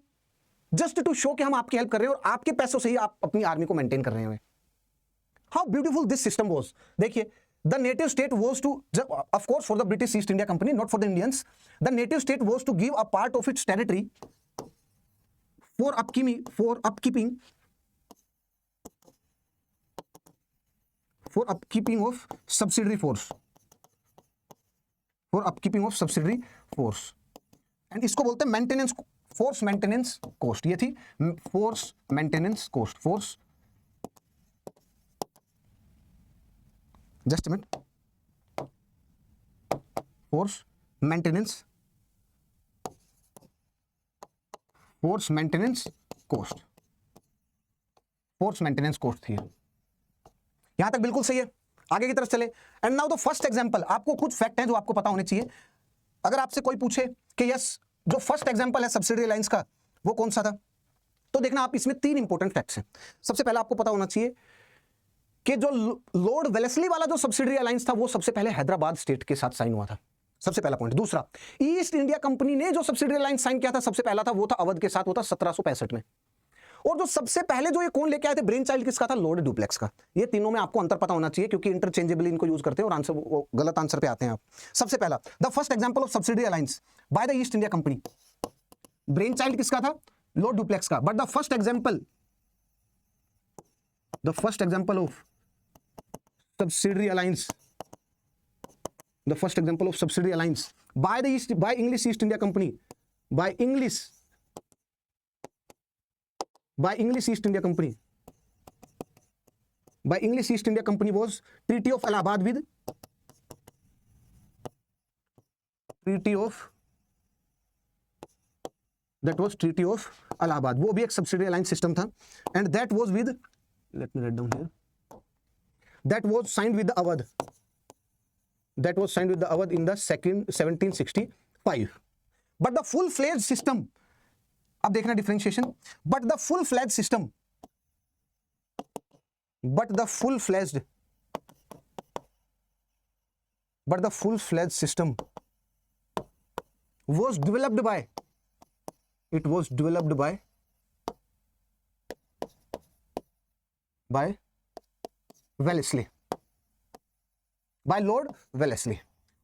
just to show कि हम आपकी हेल्प कर रहे हैं और आपके पैसों से ही आप अपनी आर्मी को मेंटेन कर रहे हैं। How beautiful this system was. देखिए the native state was to, of course for the British East India Company, not for the Indians, the native state was to give a part of its territory for upkeeping of subsidiary force, and इसको बोलते हैं maintenance, force maintenance cost. ये थी force maintenance cost, just a minute, force maintenance cost, force maintenance cost थी। यहां तक बिल्कुल सही है, आगे की तरफ चले। And now the first example, आपको कुछ फैक्ट हैं जो आपको पता होने चाहिए। अगर आपसे कोई पूछे कि यस जो फर्स्ट एग्जांपल है सब्सिडरी अलायंस का वो कौन सा था, तो देखना आप इसमें 3 इंपॉर्टेंट फैक्ट्स हैं। सबसे पहला आपको पता होना चाहिए कि जो लॉर्ड वेलेस्ली वाला जो सब्सिडरी अलायंस था वो सबसे पहले हैदराबाद स्टेट के साथ साइन हुआ था, सबसे पहला पॉइंट। दूसरा, ईस्ट इंडिया कंपनी ने जो सब्सिडरी अलायंस साइन किया था सबसे पहला था वो था अवध के साथ, वो था 1765 में। और जो सबसे पहले जो ये कौन लेके आए थे, ब्रेन चाइल्ड किसका था, लॉर्ड डुप्लेक्स का। ये तीनों में आपको अंतर पता होना चाहिए क्योंकि इंटरचेंजेबली इनको यूज करते हैं और आंसर गलत आंसर पे आते हैं आप। सबसे पहला, the first example of subsidiary alliance by the East India company, brain child किसका था, लॉर्ड डुप्लेक्स का। But the first example of subsidiary alliance, the first example of subsidiary alliance by English East India Company, by English East India Company was Treaty of Allahabad with Treaty of Allahabad। वो भी एक subsidiary alliance system था and that was with, let me write down here, that was signed with the Awadh in the 1765। but the full fledged system, अब देखना differentiation, but the full fledged system was developed by Wellesley, by Lord Wellesley.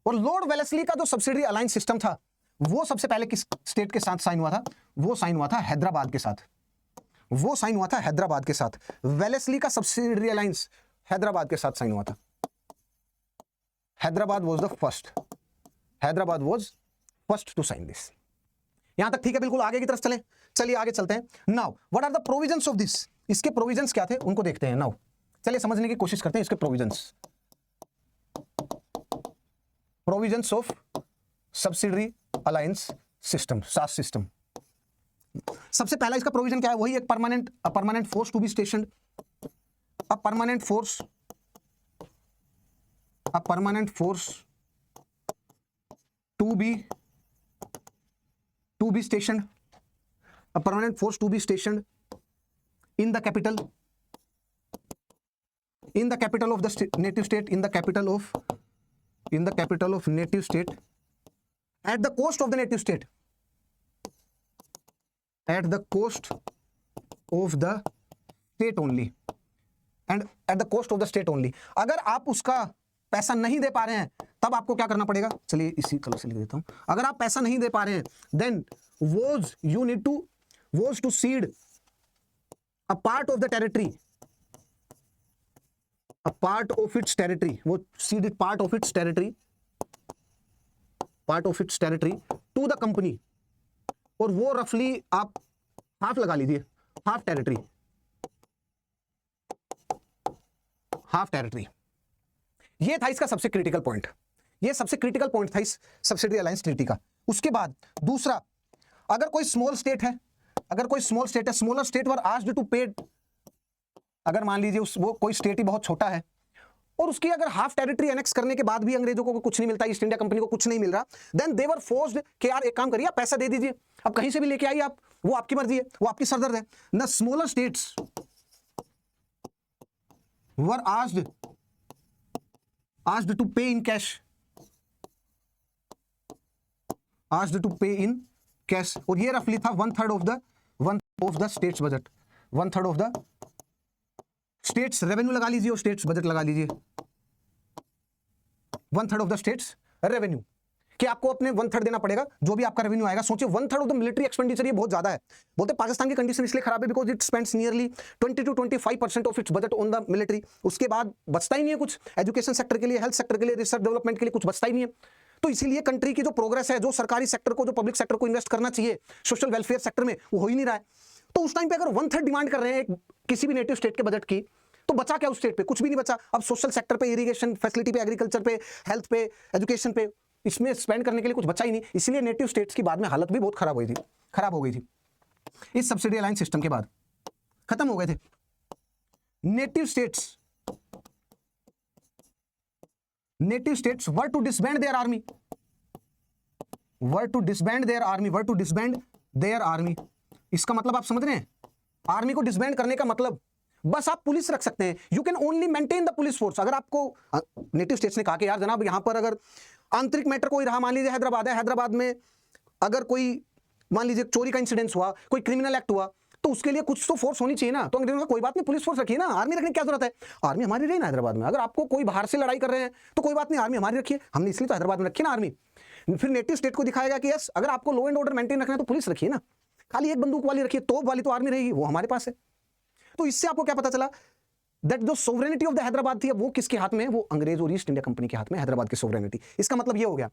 और Lord Wellesley का जो subsidiary alliance system था वो सबसे पहले किस स्टेट के साथ साइन हुआ था, वो साइन हुआ था हैदराबाद के साथ। वेलेस्ली का सब्सिडरी अलायंस हैदराबाद के साथ साइन हुआ था। Hyderabad was first to sign this. यहां तक ठीक है, बिल्कुल आगे की तरफ चलिए आगे चलते हैं। Now what are the provisions of this, इसके प्रोविजंस क्या थे उनको देखते हैं। नाउ चलिए समझने की कोशिश करते हैं इसके provisions of subsidiary alliance system, SAS system. सबसे पहला इसका प्रोविजन क्या है, वही एक permanent force to be stationed, a permanent force to be stationed, a permanent force to be stationed in the capital of the native state, in the capital of native state, at the cost of the native state, only, and at the cost of the state only। अगर आप उसका पैसा नहीं दे पा रहे हैं तब आपको क्या करना पड़ेगा, चलिए इसी कलर से लिख देता हूं। अगर आप पैसा नहीं दे पा रहे हैं then was to cede a part of the territory, वो ceded part of its territory to the company। और वो रफली आप हाफ लगा लीजिए, हाफ टेरिटरी। ये था इसका सबसे क्रिटिकल पॉइंट, था इस सब्सिडरी अलायंस ट्रीटी का। उसके बाद दूसरा, अगर कोई स्मॉलर स्टेट है, smaller state were asked to pay, अगर मान लीजिए वो कोई स्टेट ही बहुत छोटा है और उसकी अगर हाफ टेरिटरी एनेक्स करने के बाद भी अंग्रेजों को कुछ नहीं मिलता, ईस्ट इंडिया कंपनी को कुछ नहीं मिल रहा, देन दे वर फोर्स्ड कि यार एक काम करिए, आप पैसा दे दीजिए, अब कहीं से भी लेके आइए आप, वो आपकी मर्जी है, वो आपकी सरदर्द है। The smaller states were asked to pay in cash, और ये रफली था 1/3 of the states budget, 1/3 of the states revenue लगा लीजिए और स्टेट्स बजट लगा लीजिए, 1/3 ऑफ द स्टेट्स रेवेन्यू, कि आपको अपने 1/3 देना पड़ेगा जो भी आपका रेवेन्यू आएगा। सोचिए 1/3 ऑफ द मिलिट्री एक्सपेंडिचर, ये बहुत ज्यादा है। बोलते पाकिस्तान की कंडीशन इसलिए खराब है because it spends nearly 20 to 25% of its budget on the military. उसके बाद बचता ही नहीं है कुछ एजुकेशन सेक्टर के लिए, हेल्थ सेक्टर के लिए, रिसर्च डेवलपमेंट के लिए कुछ बचता ही नहीं है। तो इसीलिए कंट्री की जो प्रोग्रेस है, जो सरकारी सेक्टर को, जो पब्लिक सेक्टर को इन्वेस्ट करना चाहिए सोशल वेलफेयर सेक्टर में, वो हो ही नहीं रहा है। तो उस टाइम पे अगर 1/3 डिमांड कर रहे हैं किसी भी नेटिव स्टेट के बजट की, तो बचा क्या उस स्टेट पे, कुछ भी नहीं बचा। अब सोशल सेक्टर पे, इरिगेशन फैसिलिटी पे, एग्रीकल्चर पे, हेल्थ पे, एजुकेशन पे, इसमें स्पेंड करने के लिए कुछ बचा ही नहीं। इसलिए नेटिव स्टेट्स की बाद में हालत भी बहुत खराब हो गई थी। इस सब्सिडी अलायंस सिस्टम के बाद खत्म हो गए थे। Native states were to disband their army, इसका मतलब आप समझ रहे हैं, आर्मी को डिसबैंड करने का मतलब बस आप पुलिस रख सकते हैं, you can only maintain the police force. अगर आपको नेटिव स्टेट्स ने कहा कि यार जनाब यहां पर अगर आंतरिक मैटर कोई रहा, मान लीजिए हैदराबाद है, हैदराबाद में अगर कोई मान लीजिए चोरी का इंसिडेंस हुआ, कोई क्रिमिनल एक्ट हुआ, तो उसके लिए कुछ तो फोर्स होनी चाहिए ना। तो अंग्रेजों का कोई बात नहीं, पुलिस फोर्स रखिए ना, आर्मी रखने की क्या जरूरत है, आर्मी हमारी रही ना हैदराबाद में। अगर आपको कोई बाहर से लड़ाई कर रहे हैं तो कोई बात नहीं, आर्मी हमारी रखिए, हमने इसलिए तो हैदराबाद में रखी ना आर्मी। फिर नेटिव स्टेट को दिखाएगा कि यस अगर आपको लॉ एंड ऑर्डर मेंटेन रखना है तो पुलिस रखिए ना, खाली एक बंदूक वाली रखिए, तोप वाली तो आर्मी रहेगी, वो हमारे पास है। तो इससे आपको क्या पता चला, दैट जो सोवरेनिटी ऑफ द हैदराबाद थी वो किसके हाथ में है, वो अंग्रेज और ईस्ट इंडिया कंपनी के हाथ में, हैदराबाद की सोवरेनिटी। इसका मतलब ये हो गया,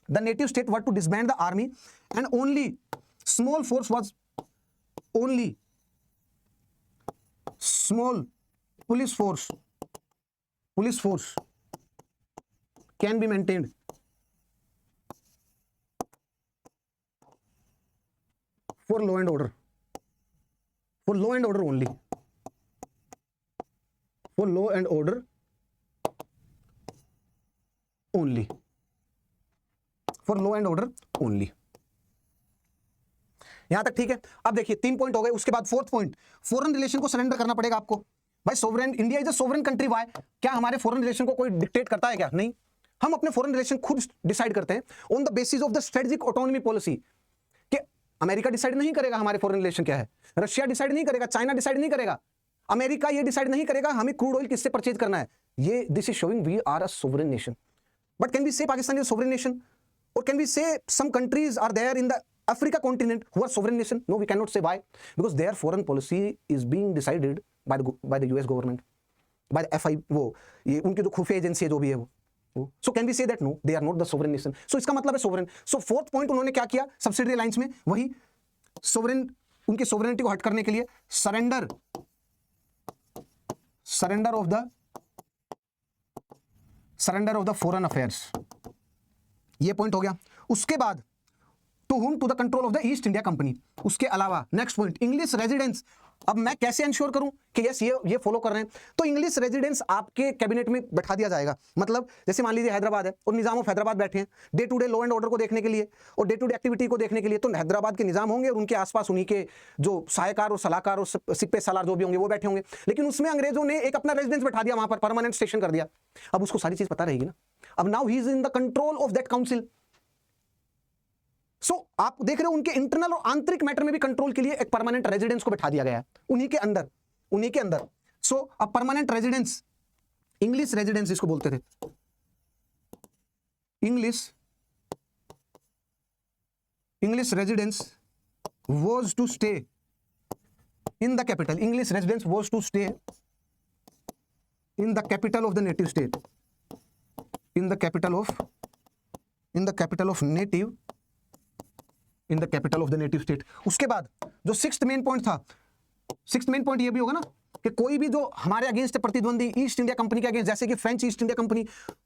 the native state were to disband the army and only small force was, only small police force can be maintained for law and order, for law and order only, for law and order only, for law and order only। यहां तक ठीक है। अब देखिए 3 point हो गए, उसके बाद 4th पॉइंट, फॉरेन रिलेशन को सरेंडर करना पड़ेगा आपको। भाई sovereign, India is a sovereign country, why, क्या हमारे फॉरेन रिलेशन को कोई डिक्टेट करता है क्या? नहीं, हम अपने फॉरेन रिलेशन खुद डिसाइड करते हैं on the basis of the strategic autonomy policy. कि अमेरिका डिसाइड नहीं करेगा हमारे फॉरेन रिलेशन क्या है, रशिया डिसाइड नहीं करेगा, चाइना डिसाइड नहीं करेगा, अमेरिका ये डिसाइड नहीं करेगा हमें क्रूड ऑयल किससे परचेज करना है। ये this is showing we are a sovereign nation. But can we say Pakistan is a sovereign nation, और can we say some countries are there in the Africa continent who are sovereign nation? No, we cannot say. Why? Because their foreign policy is being decided by the US government, by the FI, वो ये उनकी जो खुफिया agency है जो भी है वो। So can we say that no, they are not the sovereign nation? So इसका मतलब है sovereign। So 4th point उन्होंने क्या किया सब्सिडरी अलायंस में, वही sovereign, उनकी sovereignty को हट करने के लिए surrender of the foreign affairs, ये पॉइंट हो गया। उसके बाद to whom, to the control of the East India Company. उसके अलावा नेक्स्ट पॉइंट, इंग्लिश रेजिडेंस। अब मैं कैसे इंश्योर करूं कि यस ये फॉलो कर रहे हैं? तो इंग्लिश रेजिडेंस आपके कैबिनेट में बैठा दिया जाएगा। मतलब जैसे मान लीजिए हैदराबाद है और निजाम ऑफ हैदराबाद बैठे हैं day to day law and order को देखने के लिए और डे टू डे एक्टिविटी को देखने के लिए, तो हैदराबाद के निजाम होंगे और उनके आसपास उन्हीं के जो सहायकार और सलाहकार और सिप्पे सालार जो भी होंगे वो बैठे होंगे। लेकिन उसमें अंग्रेजों ने एक अपना रेजिडेंस बैठा दिया, वहां पर परमानेंट स्टेशन कर दिया। अब उसको सारी चीज पता रहेगी ना। अब now he is in the control of that council. आप देख रहे हो उनके इंटरनल और आंतरिक मैटर में भी कंट्रोल के लिए एक परमानेंट रेजिडेंस को बैठा दिया गया है उन्हीं के अंदर। सो अब परमानेंट रेजिडेंस, इंग्लिश रेजिडेंस इसको बोलते थे, English residence was to stay in the capital, English residence was to stay in the capital of the native state, in the capital of native state. उसके बाद जो 6th मेन पॉइंट था, 6th main point ये भी होगा ना कि कोई भी जो हमारे अगेंस्ट प्रतिद्वंदी ईस्ट इंडिया कंपनी के अगेंस्ट, जैसे कि फ्रेंच ईस्ट इंडिया कंपनी,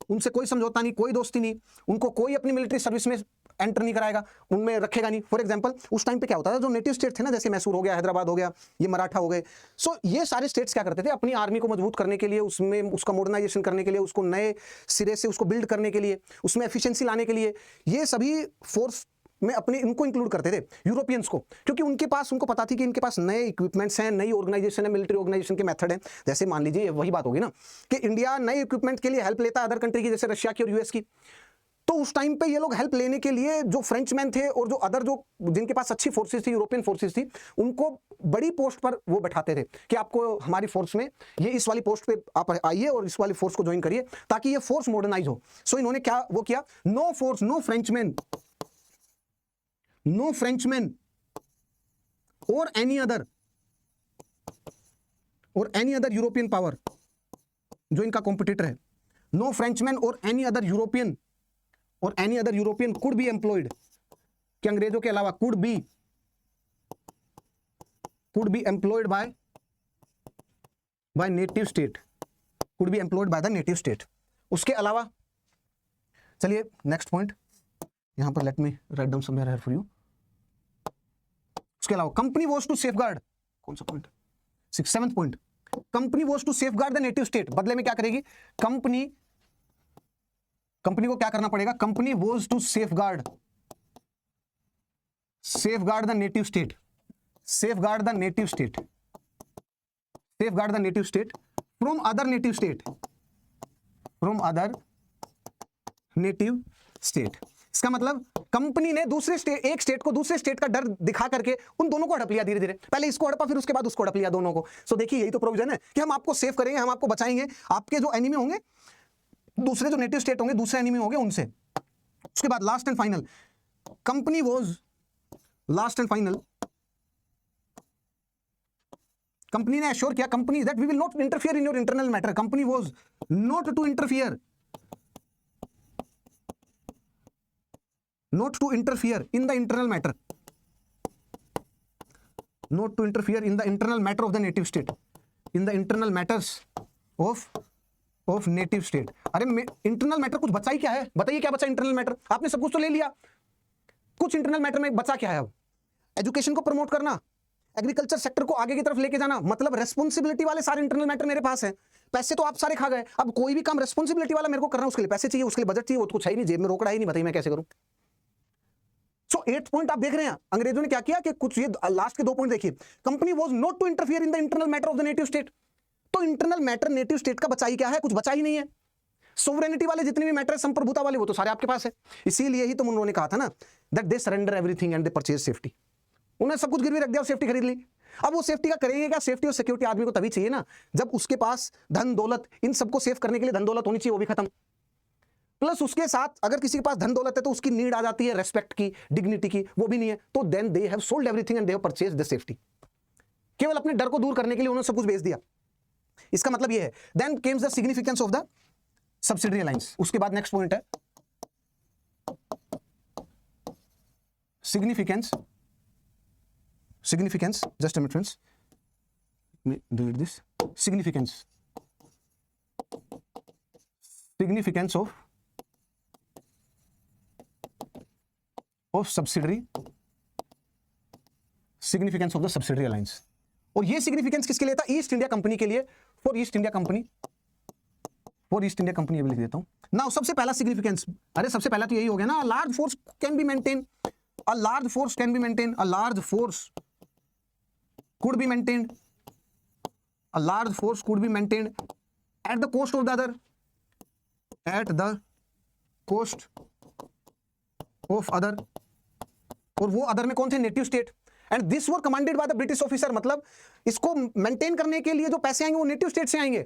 उनसे कोई समझौता नहीं, कोई दोस्ती नहीं, उनको कोई अपनी मिलिट्री सर्विस में एंटर नहीं कराएगा, उनमें रखेगा नहीं। फॉर एग्जांपल उस टाइम पे क्या होता था, जो नेटिव स्टेट थे ना, जैसे मैसूर हो गया, हैदराबाद हो गया, ये मराठा हो गए, सो ये सारे स्टेट्स क्या करते थे अपनी आर्मी को मजबूत करने के लिए, उसमें उसका मॉडर्नाइजेशन करने के लिए, उसको नए सिरे से उसको बिल्ड करने के लिए, उसमें एफिशिएंसी लाने के लिए, ये सभी फोर्स में अपने इनको इंक्लूड करते थे यूरोपियंस को, क्योंकि उनके पास, उनको पता थी कि इनके पास नए इक्विपमेंट्स हैं, नई ऑर्गेनाइजेशन है, मिलिट्री ऑर्गेनाइजेशन के मेथड हैं। जैसे मान लीजिए वही बात होगी ना कि इंडिया नए इक्विपमेंट के लिए हेल्प लेता है अदर कंट्री की, जैसे रशिया की और यूएस की। तो उस टाइम पे ये लोग हेल्प लेने के लिए जो फ्रेंचमैन थे और जो अदर जो जिनके पास अच्छी फोर्सेस थी, यूरोपियन फोर्सेस थी, उनको बड़ी पोस्ट पर वो बैठाते थे कि आपको हमारी फोर्स में ये इस वाली पोस्ट पे आप आइए और इस वाली फोर्स को ज्वाइन करिए ताकि ये फोर्स मॉडर्नाइज हो। सो इन्होंने क्या वो किया, no force, no Frenchman or any other European power जो इनका कॉम्पिटिटर है, नो फ्रेंचमैन और any other European could be employed, कि अंग्रेजों के अलावा could be employed by native state, could be employed by the native state. उसके अलावा चलिए नेक्स्ट पॉइंट, यहां पर let me write down somewhere here for you. उसके अलावा कंपनी वॉज टू सेफगार्ड, कौन सा पॉइंट, 7th पॉइंट, company was to safeguard the native state, बदले में क्या करेगी कंपनी को क्या करना पड़ेगा, company was to safeguard the native state, safeguard the native state from other native state, इसका मतलब कंपनी ने दूसरे स्टेट, एक स्टेट को दूसरे स्टेट का डर दिखा करके उन दोनों को हड़प लिया, धीरे धीरे पहले इसको हड़पा फिर उसके बाद उसको हड़प लिया दोनों को। सो देखिए यही तो प्रोविजन है कि हम आपको सेव करेंगे, हम आपको बचाएंगे, आपके जो एनिमी होंगे दूसरे जो नेटिव स्टेट होंगे, दूसरे एनिमी होंगे उनसे। उसके बाद last and final, company was, last and final, company ने एश्योर किया, company that we will not interfere in your internal matter, company was not to interfere in the internal matter, not to interfere in the internal matter of the native state, in the internal matters of native state। अरे internal matter कुछ बचा ही क्या है, बताइए क्या बचा internal matter, आपने सब कुछ तो ले लिया, कुछ इंटरनल मैटर में बचा क्या है अब, एजुकेशन को प्रमोट करना, एग्रीकल्चर सेक्टर को आगे की तरफ लेके जाना, मतलब रेस्पॉन्सिबिलिटी वाले सारे इंटरनल मैटर मेरे पास है। पैसे तो आप सारे खा गए, अब कोई भी काम रेस्पॉन्सिबिलिटी वाला मेरे को करना है, उसके लिए पैसे चाहिए, उसके लिए बजट चाहिए, वो तो कुछ है ही नहीं, जेब में रोकड़ा ही नहीं, बताइए मैं कैसे करूं। सो 8th पॉइंट आप देख रहे हैं अंग्रेजों ने क्या किया कि कुछ ये लास्ट के 2 पॉइंट देखिए, company was not to interfere in the internal matter of the native state, तो इंटरनल मैटर नेटिव स्टेट का बचा ही क्या है, कुछ बचा ही नहीं है। सोवरेनिटी वाले जितने भी मैटर है, संप्रभुता वाले, वो तो सारे आपके पास है। इसीलिए ही तो उन्होंने कहा था ना that they surrender everything and they purchase safety, उन्होंने सब कुछ गिरवी रख दिया और सेफ्टी खरीद ली। अब वो सेफ्टी का करेंगे क्या, सेफ्टी और सिक्योरिटी आदमी को तभी चाहिए ना जब उसके पास धन दौलत, इन सबको सेव करने के लिए धन दौलत होनी चाहिए, वो भी खत्म, प्लस उसके साथ अगर किसी के पास धन दौलत है तो उसकी नीड आ जाती है रेस्पेक्ट की, डिग्निटी की, वो भी नहीं है, तो then they have sold everything and they have purchased the safety. केवल अपने डर को दूर करने के लिए उन्होंने सब कुछ बेच दिया। इसका मतलब ये है, then comes the significance of the subsidiary alliance. उसके बाद नेक्स्ट पॉइंट है significance, just a minute friends, do it this, significance of subsidiary, significance of the subsidiary alliance। और ये सिग्निफिकेंस किसके लिए था, ईस्ट इंडिया कंपनी के लिए, फॉर ईस्ट इंडिया कंपनी, ये भी लिख देता हूं। नाउ सबसे पहला सिग्निफिकेंस, अरे सबसे पहला तो यही हो गया ना, large force can be maintain, a large force can be maintained, a large force could be maintained, at the cost of the other, और वो अदर में कौन थे, native state, and this were commanded by the British officer, मतलब इसको maintain करने के लिए जो पैसे आएंगे वो नेटिव स्टेट से आएंगे,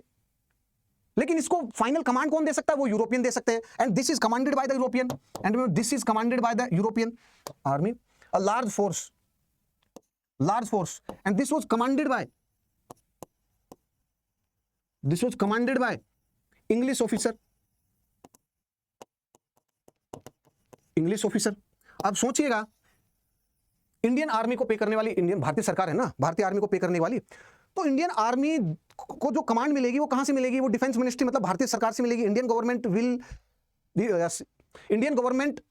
लेकिन इसको फाइनल कमांड कौन दे सकता है, वो यूरोपियन दे सकते हैं, and this is commanded by the European, and this is commanded by the European army, a large force, and this was commanded by English officer. अब सोचिएगा, इंडियन आर्मी को पे करने वाली, इंडियन भारतीय सरकार है ना, भारतीय आर्मी को पे करने वाली, तो इंडियन आर्मी को जो कमांड मिलेगी वो कहां से मिलेगी, वो डिफेंस मिनिस्ट्री मतलब भारतीय सरकार से मिलेगी। इंडियन गवर्नमेंट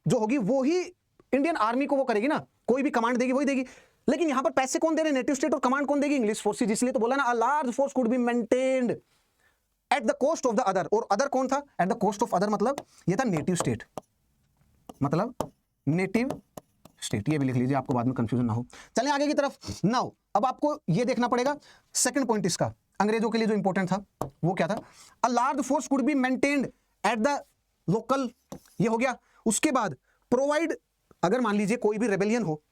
जो होगी वो ही इंडियन आर्मी को वो करेगी ना, कोई भी कमांड देगी वही देगी, लेकिन यहां पर पैसे कौन दे रहे हैं, नेटिव स्टेट, और कमांड कौन देगी, इंग्लिश फोर्सेज। इसलिए तो बोला ना, a large force could be maintained at the cost of the other, और अदर कौन था, at the cost of other मतलब ये था नेटिव स्टेट, ये भी लिख लीजिए, आपको बाद में कंफ्यूजन ना हो। चलें आगे की तरफ। नाउ अब आपको ये देखना पड़ेगा, सेकंड पॉइंट इसका अंग्रेजों के लिए जो इंपॉर्टेंट था वो क्या था, a large force could be maintained at the local, ये हो गया। उसके बाद प्रोवाइड, अगर मान लीजिए कोई भी रेबेलियन हो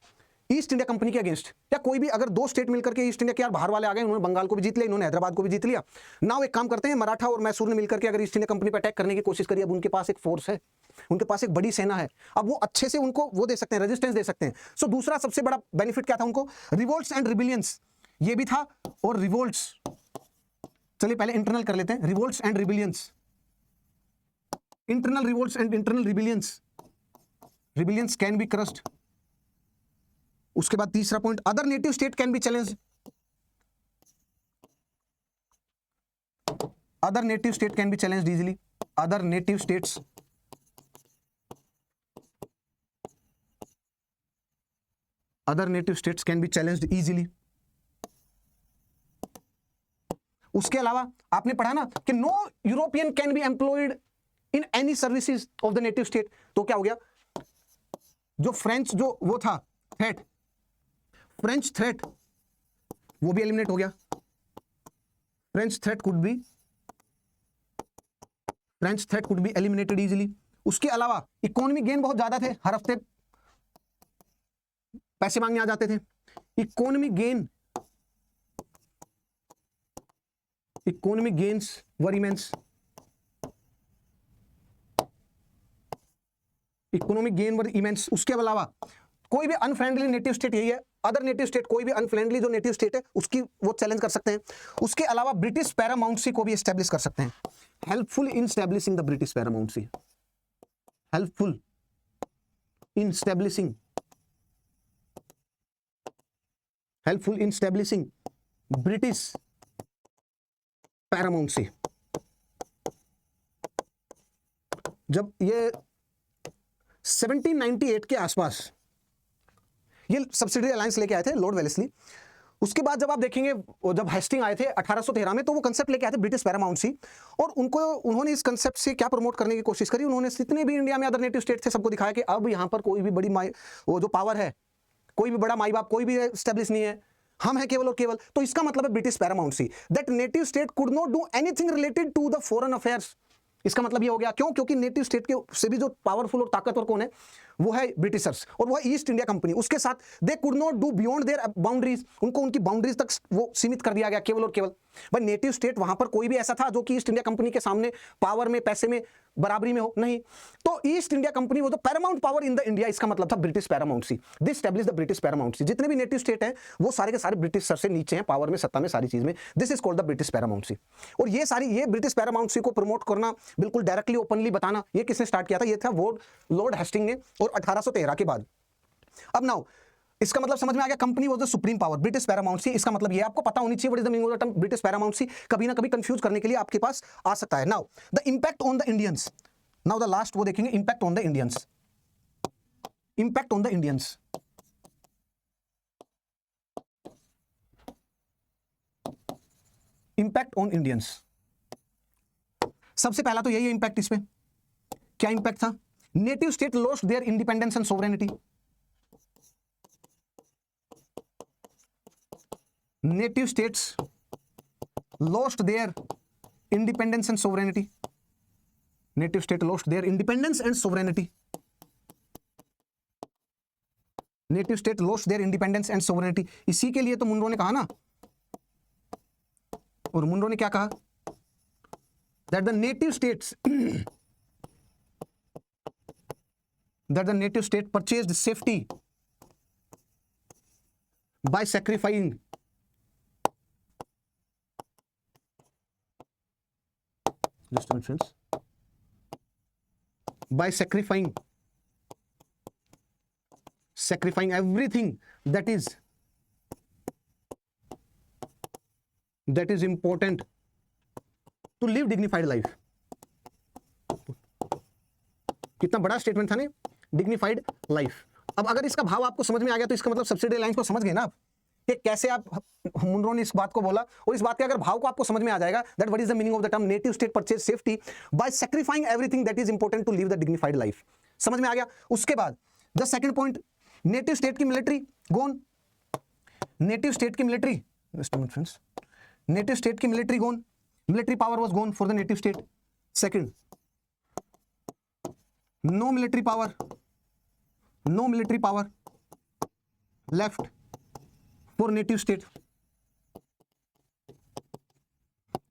ईस्ट इंडिया कंपनी के अगेंस्ट, या कोई भी अगर 2 स्टेट मिलकर के ईस्ट इंडिया के यार बाहर वाले आ गए, उन्होंने बंगाल को भी जीत लिया, इन्होंने हैदराबाद को भी जीत लिया, नाउ एक काम करते हैं, मराठा और मैसूर ने मिलकर के अगर ईस्ट इंडिया कंपनी पर अटैक करने की कोशिश करी, अब उनके पास एक फोर्स है, उनके पास एक बड़ी सेना है, अब वो अच्छे से उनको वो दे सकते हैं, रेजिस्टेंस दे सकते हैं। सो दूसरा सबसे बड़ा बेनिफिट क्या था उनको, रिवोल्ट्स एंड रिबिलियंस, ये भी था, और रिवोल्ट्स, चलिए पहले इंटरनल कर लेते हैं, revolts and rebellions, internal revolts and internal rebellions can be crushed. उसके बाद तीसरा point, other native state can be challenge, other native state can be challenged easily, other native states other native states can be challenged easily. उसके अलावा आपने पढ़ा ना कि no European can be employed in any services of the native state. तो क्या हो गया, जो फ्रेंच जो वो था थ्रेट, फ्रेंच थ्रेट वो भी एलिमिनेट हो गया। French threat could be eliminated easily. उसके अलावा इकोनॉमिक गेन बहुत ज्यादा थे, हर हफ्ते पैसे मांगने आ जाते थे। इकोनॉमिक गेन्स वर इमेंस। इकोनॉमिक गेन वर इमेंस। उसके अलावा कोई भी अनफ्रेंडली नेटिव स्टेट, यही है अदर नेटिव स्टेट, कोई भी अनफ्रेंडली जो नेटिव स्टेट है उसकी वो चैलेंज कर सकते हैं। उसके अलावा ब्रिटिश पैरामाउंसी को भी एस्टेब्लिश कर सकते हैं। Helpful in establishing the British paramountcy, helpful in establishing British paramountcy. जब ये 1798 के आसपास ये सब्सिडरी अलायंस लेके आए थे लॉर्ड वेलेस्ली। उसके बाद जब आप देखेंगे, जब हेस्टिंग आए थे 1813 में, तो वो कंसेप्ट लेके आए थे ब्रिटिश पैरामाउंसी। और उन्होंने इस कंसेप्ट से क्या प्रमोट करने की कोशिश करी, उन्होंने जितने भी इंडिया में अदर नेटिव स्टेट थे सबको दिखाया कि अब यहाँ पर कोई भी बड़ी वो जो पावर है, कोई भी बड़ा माई बाप कोई भी एस्टेब्लिश नहीं है, हम हैं केवल और केवल। तो इसका मतलब है British paramountcy, that native state could not do anything related to the foreign affairs. इसका मतलब ये हो गया, क्यों? क्योंकि नेटिव स्टेट के से भी जो पावरफुल और ताकतवर कौन है, वो है ब्रिटिशर्स, और वो है ईस्ट इंडिया कंपनी। उसके साथ they could not do beyond their boundaries, उनको उनकी बाउंड्रीज तक वो सीमित कर दिया गया केवल और केवल। भाई नेटिव स्टेट वहां पर कोई भी ऐसा था जो कि ईस्ट इंडिया कंपनी के सामने पावर में, पैसे में बराबरी में हो, नहीं। तो ईस्ट इंडिया कंपनी वो जो Paramount power in the India, इसका मतलब था British paramountcy. This establish the British paramountcy. जितने भी नेटिव स्टेट हैं वो सारे के सारे ब्रिटिश सर से नीचे हैं, पावर में, सत्ता में, सारी चीज में। This is called the British paramountcy. और ये ब्रिटिश पैरामाउंसी को प्रमोट करना, बिल्कुल डायरेक्टली ओपनली बताना, ये किसने स्टार्ट किया था? ये था वो लॉर्ड हेस्टिंग ने, और 1813 के बाद। अब नाउ इसका मतलब समझ में आ गया, company was the supreme power, British paramountcy. इसका मतलब ये आपको पता होनी चाहिए what is the meaning of the term British paramountcy. कभी ना कभी कंफ्यूज करने के लिए आपके पास आ सकता है। Now the impact on the Indians, now the last वो देखेंगे, impact on the Indians. Impact on the Indians, impact on Indians. सबसे पहला तो यही है इंपैक्ट। इसमें क्या इंपैक्ट था? Native state lost their independence and sovereignty. Native states lost their independence and sovereignty. Native state lost their independence and sovereignty. Native state lost their independence and sovereignty. इसी के लिए तो मुनरो ने कहा ना, और मुनरो ने क्या कहा? That the native states purchased safety by sacrificing just a minute friends, by sacrificing everything that is important to live dignified life. कितना बड़ा स्टेटमेंट था ना, डिग्निफाइड लाइफ। अब अगर इसका भाव आपको समझ में आ गया तो इसका मतलब सब्सिडी लाइंस को समझ गए ना आप, कि कैसे आप मुनरो ने इस बात को बोला, और इस बात के अगर भाव को आपको समझ में आ जाएगा, that what is the meaning of the term native state purchase safety by sacrificing everything that is important to live the dignified life. समझ में आ गया? उसके बाद the second point, native state की मिलिट्री गॉन। नेटिव स्टेट की military, just a minute friends, native state की military gone, military power was gone for the native state. Second, no military power left for native state।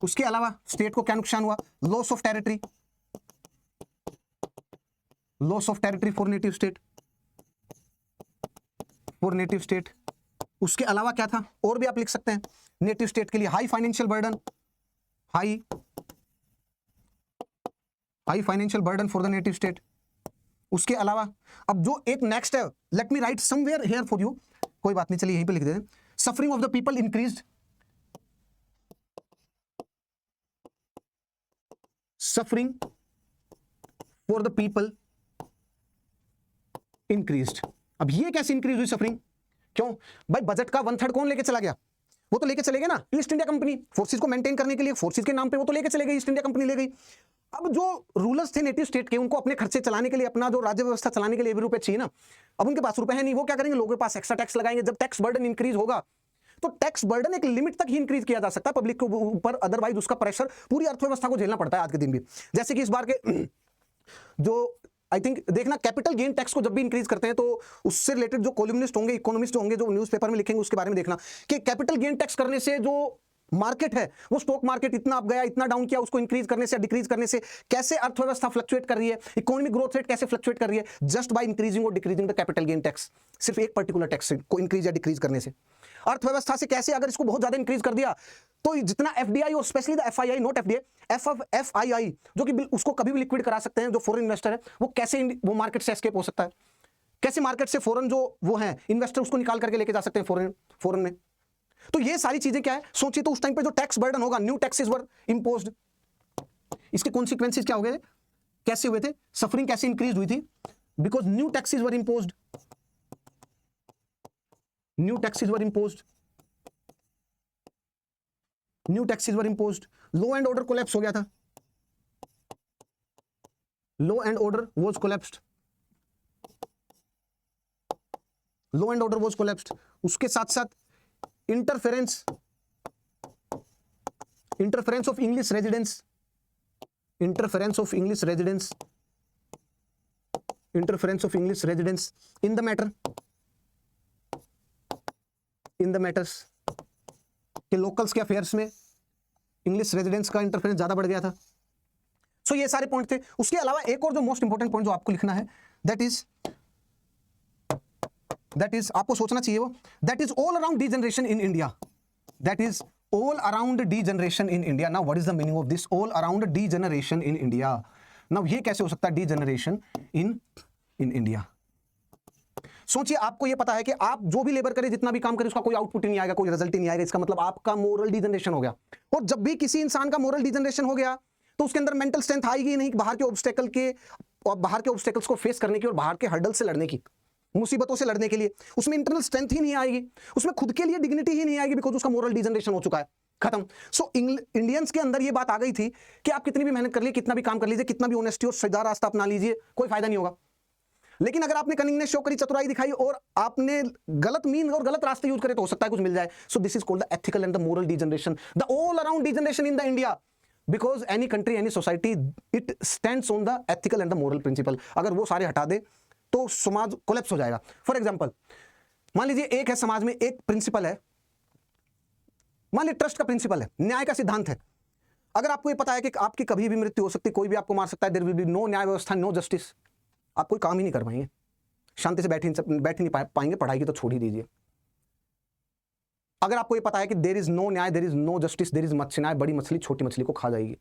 उसके अलावा state को क्या नुकसान हुआ? Loss of territory for native state, उसके अलावा क्या था और भी आप लिख सकते हैं नेटिव स्टेट के लिए? High financial burden for the native state. उसके अलावा अब जो एक नेक्स्ट है, late me right somewhere here for you, कोई बात नहीं, चलिए यहीं पे लिख देते हैं। Suffering of the people increased, suffering for the people increased. अब ये कैसे इंक्रीज हुई सफरिंग? क्यों भाई? बजट का 1/3 कौन लेके चला गया? वो तो लेके चले गए ना ईस्ट इंडिया कंपनी, फोर्सेज को मेंटेन करने के लिए, फोर्सेज के नाम पे वो तो लेके चले गए, ईस्ट इंडिया कंपनी ले गई। अब जो रूलर्स थे नेटिव स्टेट के, उनको अपने खर्चे चलाने के लिए, अपना जो राज्य व्यवस्था चलाने के लिए भी रुपए चाहिए ना। अब उनके पास रुपए है नहीं, वो क्या करेंगे? लोगों के पास एक्स्ट्रा टैक्स लगाएंगे। जब टैक्स बर्डन इंक्रीज होगा तो टैक्स बर्डन एक लिमिट तक ही इंक्रीज किया जा सकता है पब्लिक के ऊपर, अदरवाइज उसका प्रेशर पूरी अर्थव्यवस्था को झेलना पड़ता है आज के दिन भी। जैसे कि इस बार के जो आई थिंक देखना, कैपिटल गेन टैक्स को जब भी इंक्रीज करते हैं तो उससे रिलेटेड जो कॉलमनिस्ट होंगे, इकोनॉमिस्ट होंगे, जो न्यूज़पेपर में लिखेंगे, उसके बारे में देखना कि कैपिटल गेन टैक्स करने से जो मार्केट है, वो स्टॉक मार्केट इतना अप गया, इतना डाउन किया, उसको इंक्रीज करने से, डिक्रीज करने से कैसे अर्थव्यवस्था फ्लक्चुएट कर रही है, इकोनॉमिक ग्रोथ रेट कैसे फ्लक्चुएट कर रही है, जस्ट बाय इंक्रीजिंग और decreasing the capital gain tax. सिर्फ एक पर्टिकुलर टैक्स को इंक्रीज या डिक्रीज करने से अर्थव्यवस्था से कैसे, अगर इसको बहुत ज्यादा इंक्रीज कर दिया तो जितना एफडीआई और specially the FII, not FDI, FII, जो कि उसको कभी भी लिक्विड करा सकते हैं, जो फॉरेन इन्वेस्टर है, वो कैसे वो मार्केट से एस्केप हो सकता है? कैसे मार्केट से फॉरेन जो वो है इन्वेस्टर उसको निकाल करके लेके जा सकते हैं फॉरेन में? तो ये सारी चीजें क्या है, सोचिए। तो उस टाइम पे जो टैक्स बर्डन होगा, न्यू टैक्सेस वर इंपोज्ड, इसके कॉन्सिक्वेंसेस क्या हो गए, कैसे हुए थे, सफरिंग कैसे इंक्रीज हुई थी? Because new taxes were imposed, new taxes were imposed, new taxes were imposed. Law and order collapse हो गया था, law and order was collapsed, law and order was collapsed. उसके साथ साथ interference of English residence, interference of English residence, interference of English residence in the matter, in the matters के locals के affairs में English residence का interference ज्यादा बढ़ गया था। सो ये सारे पॉइंट थे। उसके अलावा एक और जो मोस्ट इंपॉर्टेंट पॉइंट जो आपको लिखना है, दैट इज आपको सोचना चाहिए वो, that is all around degeneration in India, that is all around degeneration in India. Now what is the meaning of this all around degeneration in India? Now ये कैसे हो सकता है डीजनरेशन इन इंडिया? सोचिए, आपको ये पता है कि आप जो भी लेबर करे, जितना भी काम करे, उसका कोई आउटपुट नहीं आएगा, कोई रिजल्ट नहीं आएगा, इसका मतलब आपका मोरल डीजनरेशन हो गया। और जब भी किसी इंसान का मोरल डीजनरेशन हो गया तो उसके अंदर मेंटल स्ट्रेंथ आएगी नहीं, बाहर के ऑब्स्टेकल के और बाहर के ऑब्स्टेकल्स को फेस करने की और बाहर के हर्डल से लड़ने की, मुसीबतों से लड़ने के लिए उसमें इंटरनल स्ट्रेंथ ही नहीं आएगी, उसमें खुद के लिए डिग्निटी ही नहीं आएगी, बिकॉज उसका मोरल डीजनरेशन हो चुका है, खत्म। सो इंडियंस के अंदर ये बात आ गई थी कि आप कितनी भी मेहनत कर लीजिए, कितना भी काम कर लीजिए, कितना भी ऑनेस्टी और सीधा रास्ता अपना लीजिए, कोई फायदा नहीं होगा। लेकिन अगर आपने कनिंगनेस शो करी, चतुराई दिखाई और आपने गलत मीन और गलत रास्ते यूज करे तो हो सकता है कुछ मिल जाए। So this is called the ethical and the moral degeneration, the all around degeneration in the India, because any country, any society, it stands on the ethical and the moral principle. अगर वो सारे हटा दे तो समाज collapse हो जाएगा। For example, मान लीजिए एक है समाज में, एक प्रिंसिपल है, मान लीजिए ट्रस्ट का प्रिंसिपल है, न्याय का सिद्धांत है। अगर आपको ये पता है कि आपकी कभी भी मृत्यु हो सकती है, कोई भी आपको मार सकता है, देयर विल बी नो न्याय व्यवस्था, नो जस्टिस, आप कोई काम ही नहीं कर पाएंगे, शांति से बैठ ही नहीं पाएंगे, पढ़ाई की तो छोड़ ही दीजिए। अगर आपको ये पता है कि देयर इज नो न्याय, there is no justice, there is मत्स्य न्याय, बड़ी मछली छोटी मछली को खा जाएगी,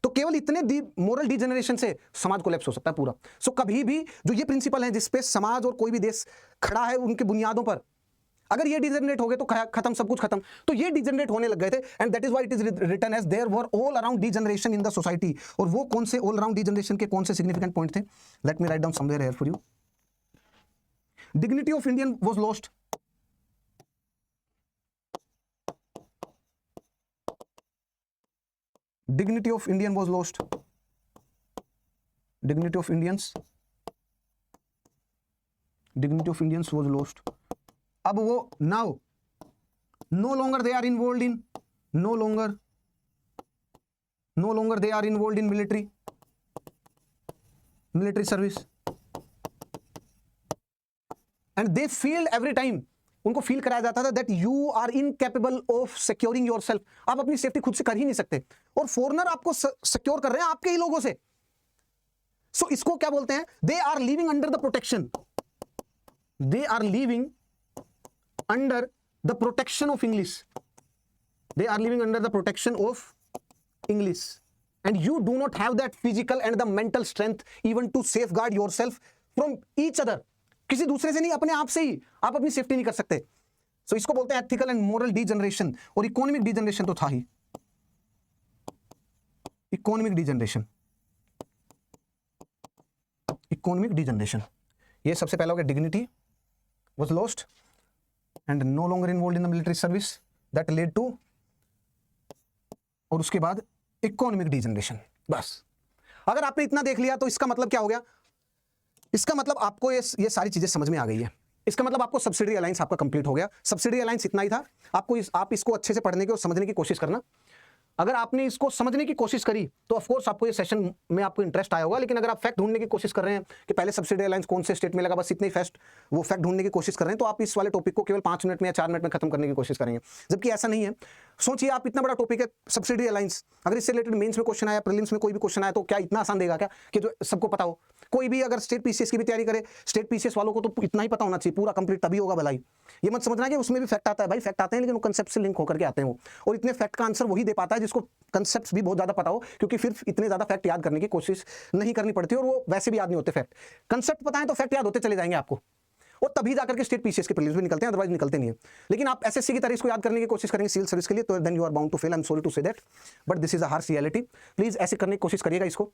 तो केवल इतने मोरल डिजेनरेशन से समाज कोलैप्स हो सकता है पूरा। सो कभी भी जो ये प्रिंसिपल है जिसपे समाज और कोई भी देश खड़ा है, उनके बुनियादों पर अगर ये डिजेनरेट हो गए तो खत्म, सब कुछ खत्म। तो ये डिजेनरेट होने लग गए थे, and that is why it is written as there were all around degeneration in the society. और वो कौन से ऑल अराउंड डिजेनरेशन के कौन से सिग्निफिकेंट पॉइंट थे? Late me write down somewhere here for you. Dignity of Indian was lost, dignity of Indian was lost, dignity of Indians was lost। अब वो now no longer they are involved in, no longer they are involved in military service, and they feel every time, उनको feel कराया जाता था that you are incapable of securing yourself, आप अपनी safety खुद से कर ही नहीं सकते, और फॉरेनर आपको सिक्योर कर रहे हैं आपके ही लोगों से। सो इसको क्या बोलते हैं? They are living under the protection, they are living under the protection of English, they are living under the protection of English, and you do not have that physical and the mental strength even to safeguard yourself from each other, किसी दूसरे से नहीं, अपने आप से ही आप अपनी safety नहीं कर सकते। सो इसको बोलते हैं एथिकल एंड मोरल डीजनरेशन। और इकोनॉमिक डीजनरेशन तो था ही, इकोनॉमिक डीजनरेशन, इकोनॉमिक डीजनरेशन, ये सबसे पहला हो गया dignity was lost and no longer involved in the military service that led to, और उसके बाद इकोनॉमिक डिजनरेशन। बस अगर आपने इतना देख लिया तो इसका मतलब क्या हो गया, इसका मतलब आपको ये सारी चीजें समझ में आ गई है। इसका मतलब आपको सब्सिडरी अलायंस आपका कंप्लीट हो गया। सब्सिडरी अलायंस इतना ही था, आपको आप इसको अच्छे से पढ़ने की और समझने की कोशिश करना। अगर आपने इसको समझने की कोशिश करी तो ऑफ कोर्स आपको ये सेशन में आपको इंटरेस्ट आया होगा। लेकिन अगर आप फैक्ट ढूंढने की कोशिश कर रहे हैं कि पहले सब्सिडरी अलायंस कौन से स्टेट में लगा, बस इतने फैक्ट वो फैक्ट ढूंढने की कोशिश कर रहे हैं, तो आप इस वाले टॉपिक को केवल 5 मिनट में या 4 मिनट में खत्म करने की कोशिश करेंगे, जबकि ऐसा नहीं है। सोचिए आप, इतना बड़ा टॉपिक है सब्सिडरी अलायंस, अगर इससे रिलेटेड मेंस में क्वेश्चन आया, प्रीलिम्स में कोई भी क्वेश्चन आया, तो क्या इतना आसान देगा क्या कि जो सबको पता हो? कोई भी अगर स्टेट पीसीएस की भी तैयारी करे, स्टेट पीसीएस वालों को तो इतना ही पता होना चाहिए, पूरा कंप्लीट, तभी होगा भलाई। ये मत समझना कि उसमें भी फैक्ट आता है, भाई फैक्ट आते हैं लेकिन वो कंसेप्ट से लिंक होकर के आते हैं वो, और इतने फैक्ट का आंसर वही दे पाता है जिसको कंसेप्ट भी बहुत ज्यादा पता हो, क्योंकि फिर इतने ज्यादा फैक्ट याद करने की कोशिश नहीं करनी पड़ती और वो वैसे भी याद नहीं होते फैक्ट। कंसेप्ट पता है तो फैक्ट याद होते चले जाएंगे आपको, और तभी जाकर के स्टेट पीसीएस के प्रीलिम्स भी निकलते हैं, अदरवाइज निकलते नहीं है। लेकिन आप एसएससी की तरह इसको याद करने की कोशिश करेंगे सिविल सर्विस के लिए, तो then you are bound to fail. I am sorry to say that, but this is a harsh reality. Please ऐसे करने की कोशिश करिएगा इसको।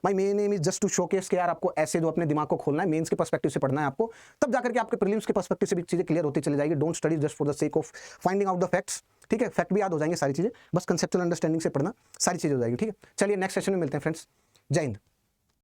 My main aim is just to showcase कि यार आपको ऐसे जो अपने दिमाग को खोलना है, मेंस के पर्सपेक्टिव से पढ़ना है आपको, तब जाकर के आपके प्रीलिम्स के पर्सपेक्टिव से भी चीजें क्लियर होती चली जाएगी। Don't study just for the sake of finding out the facts, ठीक है? फैक्ट भी याद हो जाएंगे सारी चीजें, बस कंसेप्चुअल अंडरस्टैंडिंग से पढ़ना, सारी चीजें हो जाएगी, ठीक है? चलिए नेक्स्ट सेशन में मिलते हैं फ्रेंड्स। जय हिंद।